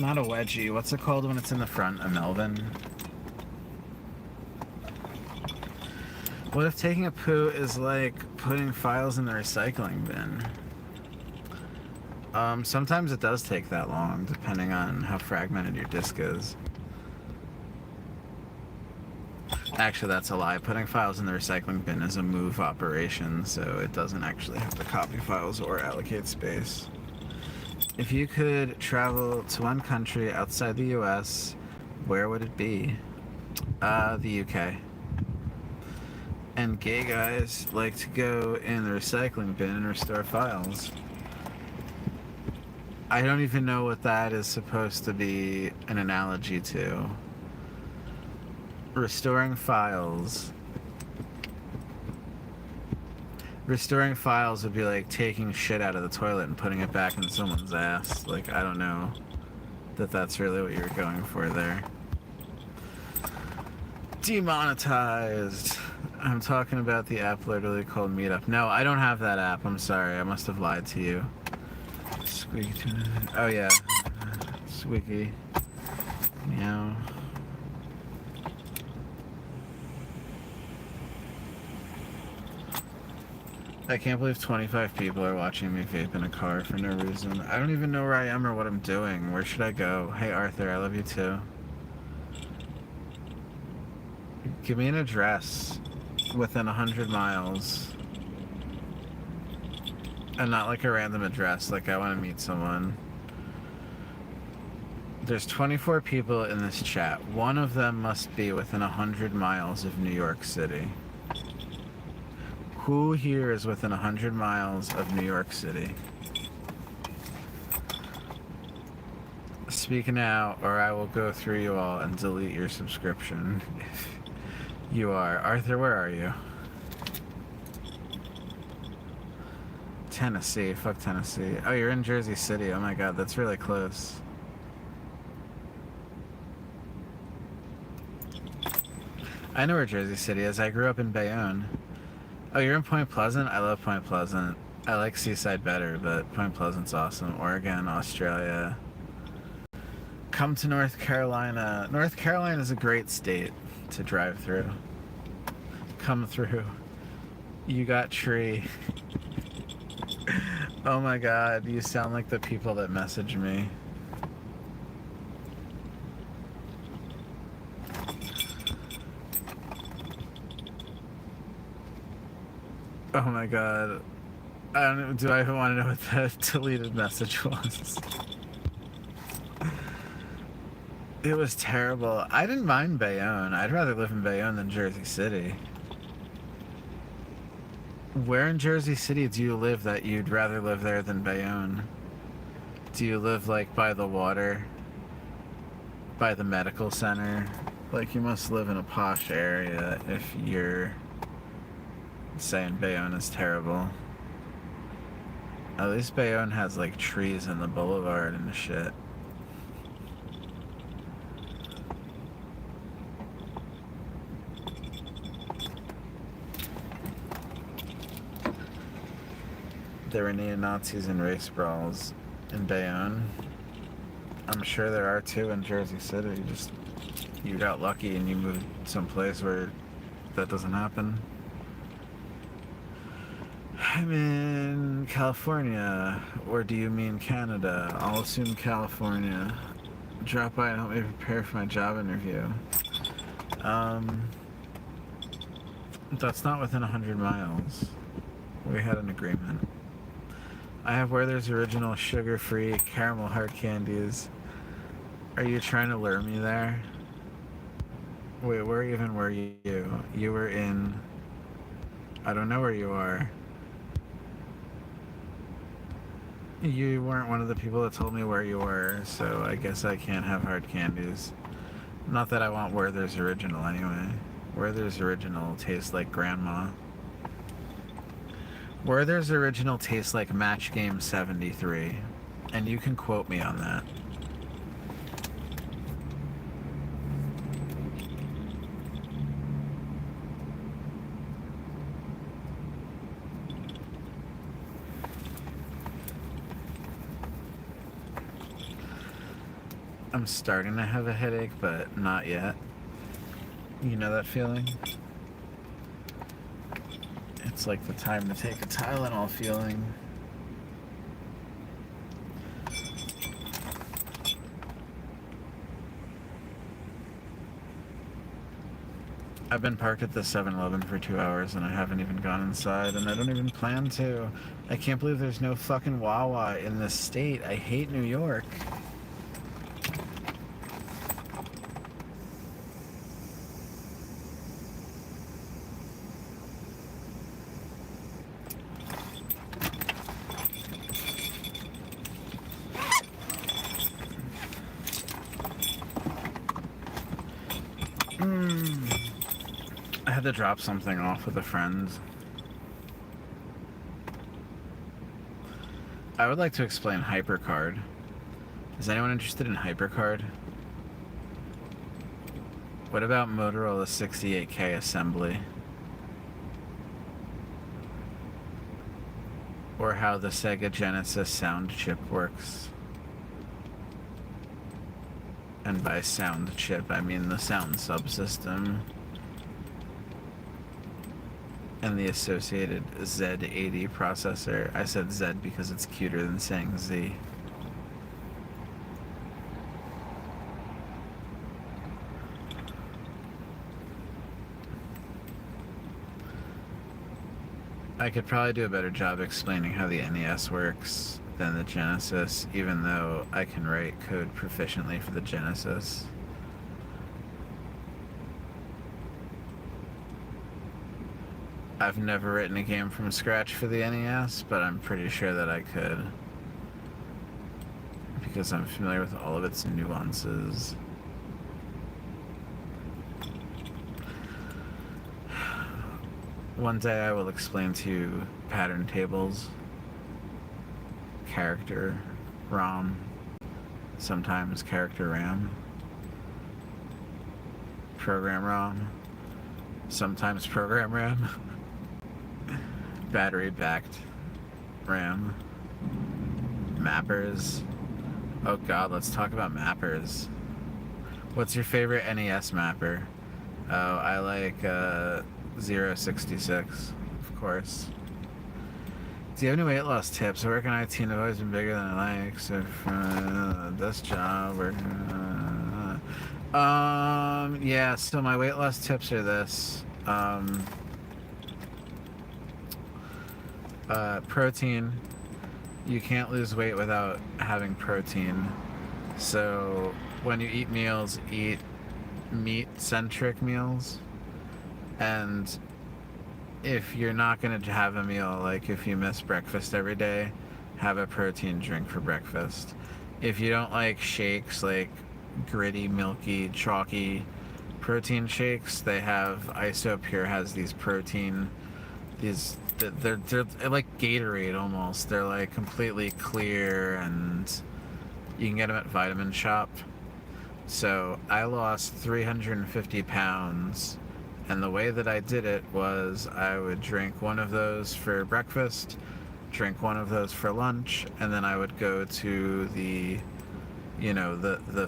Not a wedgie. What's it called when it's in the front? A Melvin? What if taking a poo is like putting files in the recycling bin? Sometimes it does take that long, depending on how fragmented your disk is. Actually, that's a lie. Putting files in the recycling bin is a move operation, so it doesn't actually have to copy files or allocate space. If you could travel to one country outside the US, where would it be? The UK. And gay guys like to go in the recycling bin and restore files. I don't even know what that is supposed to be an analogy to. Restoring files. Restoring files would be like taking shit out of the toilet and putting it back in someone's ass. Like, I don't know that that's really what you were going for there. Demonetized. I'm talking about the app literally called Meetup. No, I don't have that app. I'm sorry. I must have lied to you. Squeaky. Oh, yeah. Squeaky. Meow. I can't believe 25 people are watching me vape in a car for no reason. I don't even know where I am or what I'm doing. Where should I go? Hey, Arthur, I love you too. Give me an address within 100 miles. And not like a random address, like I want to meet someone. There's 24 people in this chat. One of them must be within 100 miles of New York City. Who here is within 100 miles of New York City? Speak now, or I will go through you all and delete your subscription. If you are. Arthur, where are you? Tennessee. Fuck Tennessee. Oh, you're in Jersey City. Oh my god, that's really close. I know where Jersey City is. I grew up in Bayonne. Oh, you're in Point Pleasant? I love Point Pleasant. I like Seaside better, but Point Pleasant's awesome. Oregon, Australia. Come to North Carolina. North Carolina is a great state to drive through. Come through. You got tree. Oh my god, you sound like the people that message me. Oh my god. I don't know, do I even want to know what that deleted message was? It was terrible. I didn't mind Bayonne. I'd rather live in Bayonne than Jersey City. Where in Jersey City do you live that you'd rather live there than Bayonne? Do you live, like, by the water? By the medical center? Like, you must live in a posh area if you're saying Bayonne is terrible. At least Bayonne has, like, trees in the boulevard and shit. There were neo-Nazis and race brawls in Bayonne. I'm sure there are too in Jersey City. You got lucky and you moved someplace where that doesn't happen. I'm in California. Or do you mean Canada? I'll assume California. Drop by and help me prepare for my job interview. That's not within 100 miles. We had an agreement. I have Werther's original sugar-free caramel heart candies. Are you trying to lure me there? Wait, where even were you? You were in... I don't know where you are. You weren't one of the people that told me where you were, so I guess I can't have hard candies. Not that I want Werther's original anyway. Werther's original tastes like grandma. Werther's original tastes like Match Game 73, and you can quote me on that. I'm starting to have a headache, but not yet. You know that feeling? It's like the time to take a Tylenol feeling. I've been parked at the 7-Eleven for 2 hours and I haven't even gone inside, and I don't even plan to. I can't believe there's no fucking Wawa in this state. I hate New York. I had to drop something off with a friend. I would like to explain HyperCard. Is anyone interested in HyperCard? What about Motorola 68K assembly? Or how the Sega Genesis sound chip works? And by sound chip, I mean the sound subsystem. And the associated Z80 processor. I said Z because it's cuter than saying Z. I could probably do a better job explaining how the NES works than the Genesis, even though I can write code proficiently for the Genesis. I've never written a game from scratch for the NES, but I'm pretty sure that I could, because I'm familiar with all of its nuances. One day I will explain to you pattern tables, character ROM, sometimes character RAM, program ROM, sometimes program RAM, battery backed RAM, mappers. Oh god, let's talk about mappers. What's your favorite NES mapper? Oh, I like 066, of course. Do you have any weight loss tips? I work in IT and I've always been bigger than I like, so for this job, yeah, so my weight loss tips are this. Protein. You can't lose weight without having protein. So when you eat meals, eat meat-centric meals. And if you're not going to have a meal, like if you miss breakfast every day, have a protein drink for breakfast. If you don't like shakes, like gritty, milky, chalky protein shakes, they have Isopure has these protein, they're like Gatorade almost. They're like completely clear, and you can get them at Vitamin Shop. So I lost 350 pounds, and the way that I did it was I would drink one of those for breakfast, drink one of those for lunch, and then I would go to the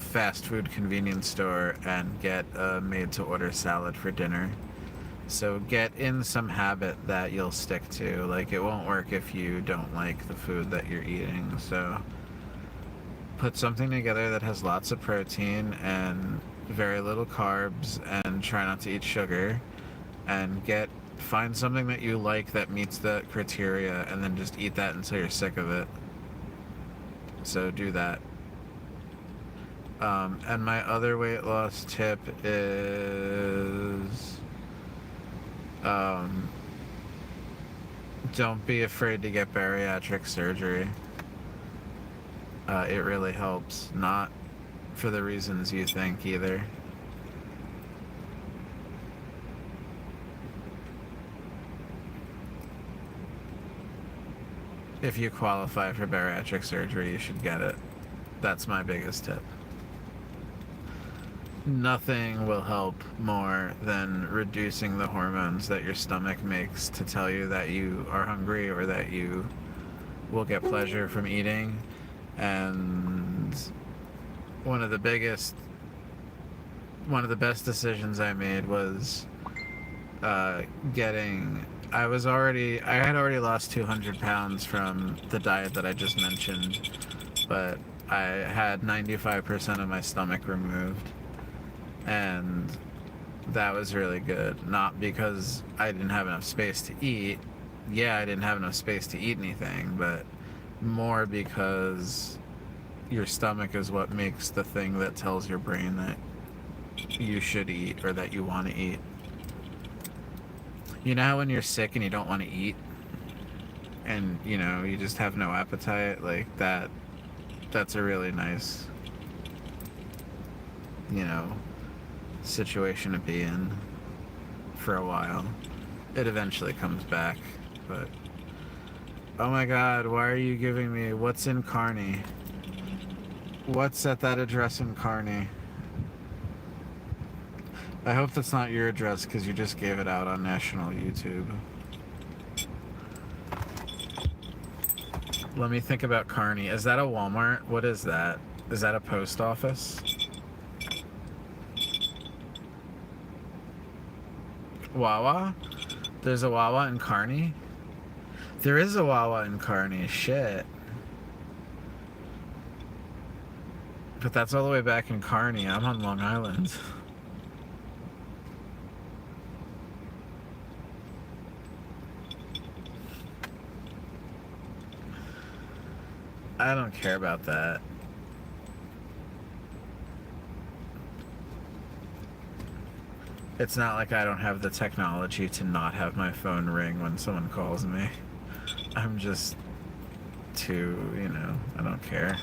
fast food convenience store and get a made-to-order salad for dinner. So get in some habit that you'll stick to. Like, it won't work if you don't like the food that you're eating. So put something together that has lots of protein and very little carbs, and try not to eat sugar, and find something that you like that meets the criteria, and then just eat that until you're sick of it. So do that. And my other weight loss tip is don't be afraid to get bariatric surgery. It really helps. Not for the reasons you think either. If you qualify for bariatric surgery, you should get it. That's my biggest tip. Nothing will help more than reducing the hormones that your stomach makes to tell you that you are hungry or that you will get pleasure from eating. And one of the best decisions I made was I had already lost 200 pounds from the diet that I just mentioned, but I had 95% of my stomach removed. And that was really good. Not because I didn't have enough space to eat. Yeah, I didn't have enough space to eat anything, but more because your stomach is what makes the thing that tells your brain that you should eat or that you want to eat. You know how when you're sick and you don't want to eat, and you just have no appetite? Like that's a really nice situation to be in for a while. It eventually comes back, but oh my god, why are you giving me what's in Kearney? What's at that address in Kearney? I hope that's not your address, because you just gave it out on national YouTube. Let me think about Kearney. Is that a Walmart? What is that? Is that a post office? Wawa? There's a Wawa in Kearney? There is a Wawa in Kearney. Shit. But that's all the way back in Kearney. I'm on Long Island. I don't care about that. It's not like I don't have the technology to not have my phone ring when someone calls me. I'm just too, I don't care.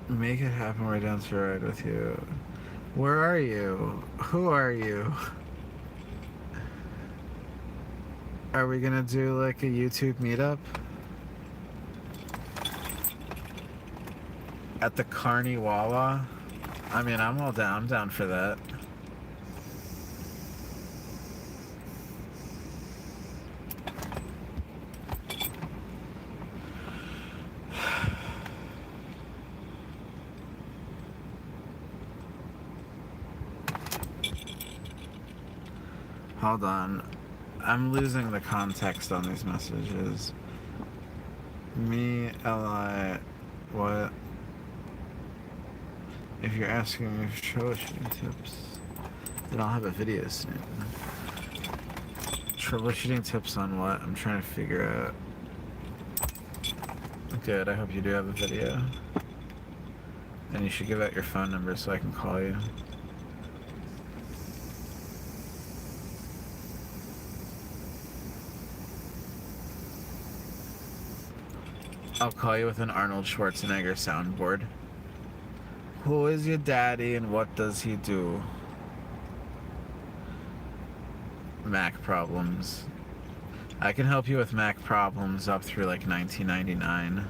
Make it happen, we're down to ride with you. Where are you? Who are you? Are we gonna do like a YouTube meetup? At the Kearney Wawa? I mean, I'm all down. I'm down for that. Hold on. I'm losing the context on these messages. Me, Li, what? If you're asking me for troubleshooting tips, then I'll have a video soon. Troubleshooting tips on what? I'm trying to figure out. Good, I hope you do have a video. And you should give out your phone number so I can call you. I'll call you with an Arnold Schwarzenegger soundboard. Who is your daddy and what does he do? Mac problems. I can help you with Mac problems up through like 1999.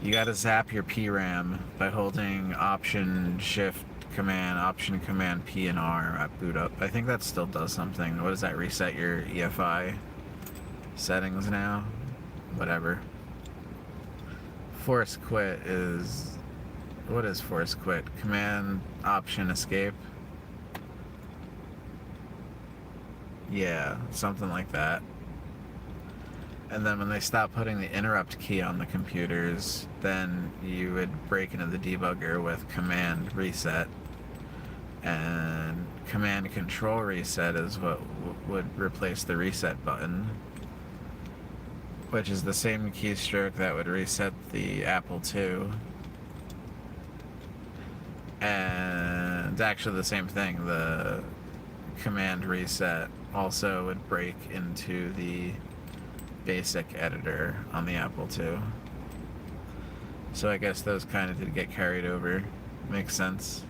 You gotta zap your PRAM by holding Option Shift Command, Option Command P and R at boot up. I think that still does something. What does that, reset your EFI settings now? Whatever. Force quit is... What is force quit? Command, Option, Escape? Yeah, something like that. And then when they stop putting the interrupt key on the computers, then you would break into the debugger with command reset. And command control reset is what would replace the reset button, which is the same keystroke that would reset the Apple II. And actually the same thing, the command reset also would break into the basic editor on the Apple II. So I guess those kind of did get carried over. Makes sense.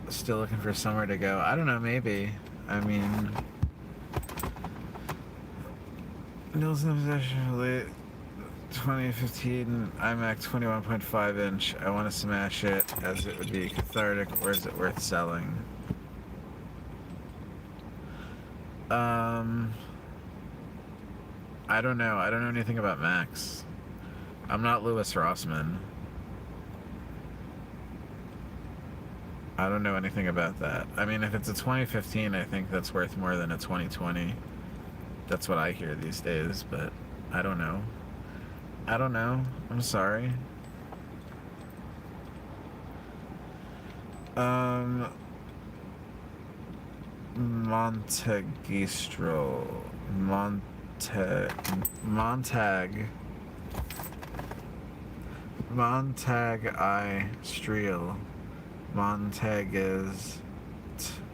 Still looking for somewhere to go. I don't know, maybe. I mean... Nill's in possession of late 2015 iMac 21.5 inch. I want to smash it as it would be cathartic, or is it worth selling? I don't know. I don't know anything about Macs. I'm not Louis Rossman. I don't know anything about that. I mean, if it's a 2015, I think that's worth more than a 2020. That's what I hear these days, but I don't know. I don't know. I'm sorry. Montagistro. Montag I Streel. Montag is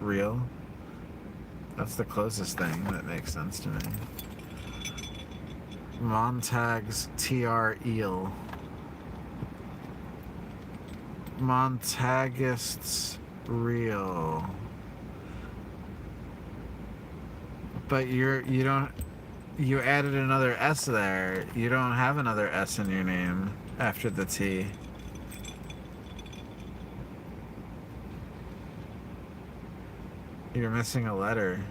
real. That's the closest thing that makes sense to me. Montag's TR eel. Montagists real. But you added another S there. You don't have another S in your name after the T. You're missing a letter.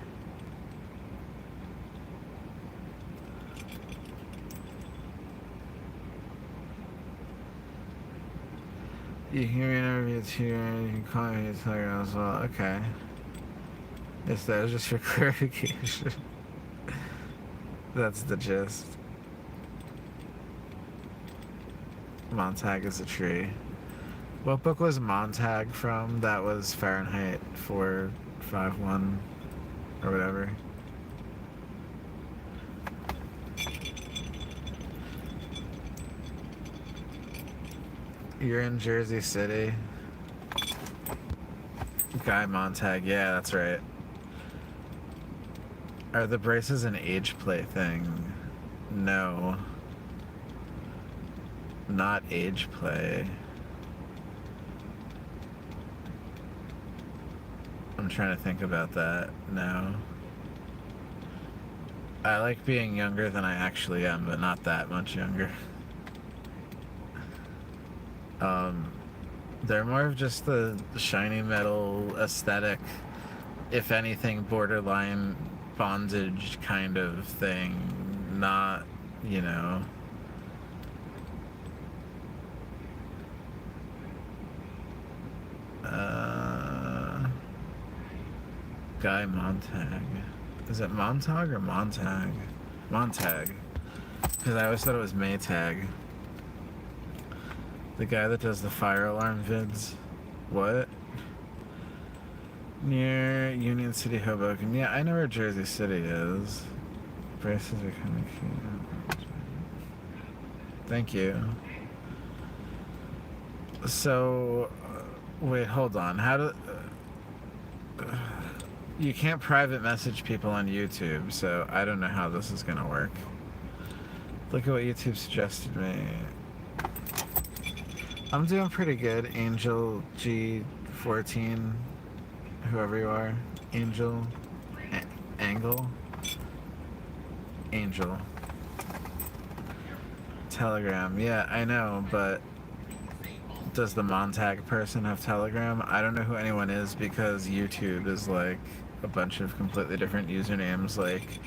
You can hear me in interviews here, you can call me to tell you as well. Okay. Yes, that was just for clarification. That's the gist. Montag is a tree. What book was Montag from? That was Fahrenheit 451 or whatever. You're in Jersey City. Guy Montag, yeah, that's right. Are the braces an age play thing? No. Not age play. I'm trying to think about that now. I like being younger than I actually am, but not that much younger. They're more of just the shiny metal aesthetic, if anything, borderline bondage kind of thing, not, you know. Guy Montag. Is it Montag or Montag? Montag. Because I always thought it was Maytag. The guy that does the fire alarm vids. What? Near Union City, Hoboken. Yeah, I know where Jersey City is. Braces are kind of cute. Thank you. So, wait, hold on. How do... you can't private message people on YouTube, so I don't know how this is gonna work. Look at what YouTube suggested me. I'm doing pretty good, Angel G14, whoever you are. Angel, Angle, Angel. Telegram, yeah, I know, but does the Montag person have Telegram? I don't know who anyone is because YouTube is like a bunch of completely different usernames. Like,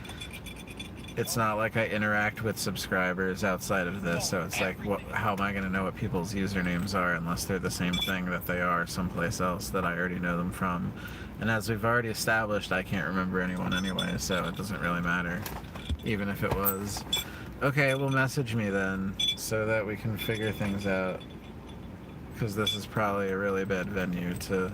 it's not like I interact with subscribers outside of this, so it's like, how am I going to know what people's usernames are unless they're the same thing that they are someplace else that I already know them from? And as we've already established, I can't remember anyone anyway, so it doesn't really matter, even if it was. Okay, well, message me then, so that we can figure things out. Because this is probably a really bad venue to...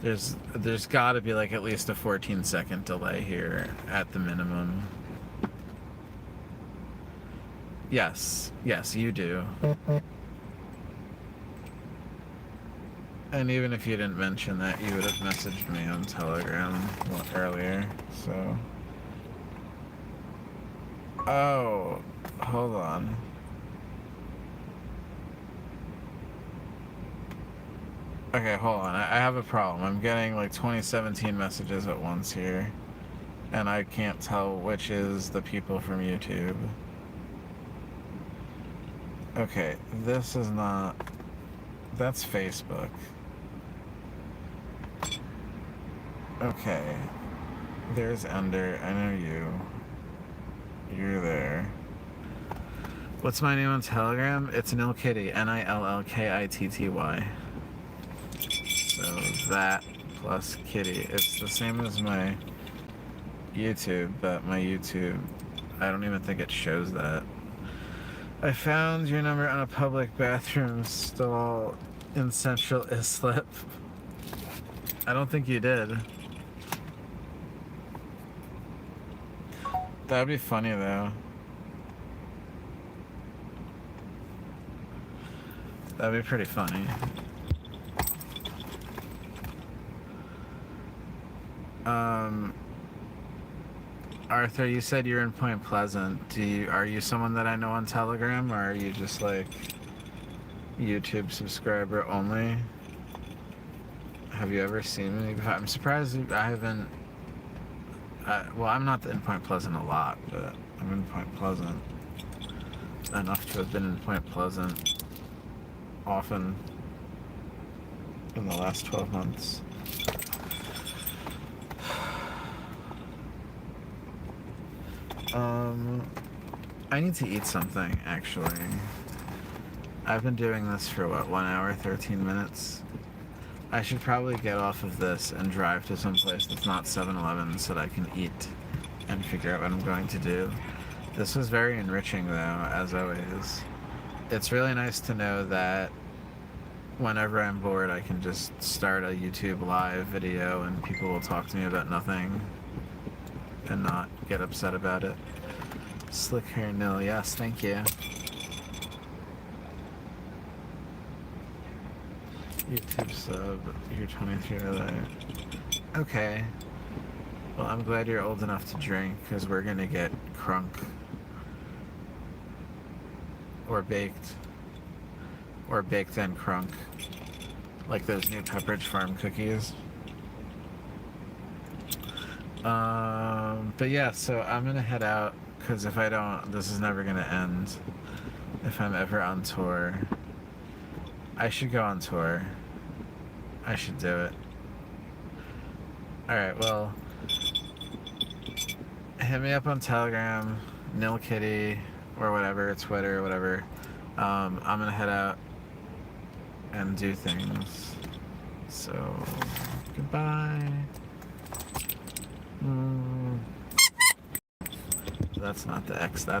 There's got to be like at least a 14-second delay here at the minimum. Yes, you do. And even if you didn't mention that, you would have messaged me on Telegram earlier, so... Oh, hold on. Okay, hold on. I have a problem. I'm getting like 2017 messages at once here, and I can't tell which is the people from YouTube. Okay, this is not... That's Facebook. Okay. There's Ender. I know you. You're there. What's my name on Telegram? It's Nill Kitty. Nillkitty. So that plus Kitty. It's the same as my YouTube, but my YouTube, I don't even think it shows that. I found your number on a public bathroom stall in Central Islip. I don't think you did. That'd be funny though. That'd be pretty funny. Arthur, you said you're in Point Pleasant. Are you someone that I know on Telegram, or are you just like YouTube subscriber only? Have you ever seen me? I'm surprised I haven't. Well, I'm not in Point Pleasant a lot, but I'm in Point Pleasant enough to have been in Point Pleasant often in the last 12 months. I need to eat something, actually. I've been doing this for, what, 1 hour, 13 minutes? I should probably get off of this and drive to some place that's not 7-Eleven so that I can eat and figure out what I'm going to do. This was very enriching, though, as always. It's really nice to know that whenever I'm bored, I can just start a YouTube live video and people will talk to me about nothing and not get upset about it. Slick hair Nill, yes, thank you. YouTube sub, you're 23 there. Okay. Well, I'm glad you're old enough to drink, because we're gonna get crunk. Or baked. Or baked and crunk. Like those new Pepperidge Farm cookies. But yeah, so I'm gonna head out, because if I don't, this is never gonna end. If I'm ever on tour. I should go on tour. I should do it. Alright, well, hit me up on Telegram, Nill Kitty, or whatever, Twitter, whatever. I'm gonna head out and do things. So, goodbye. That's not the X, that's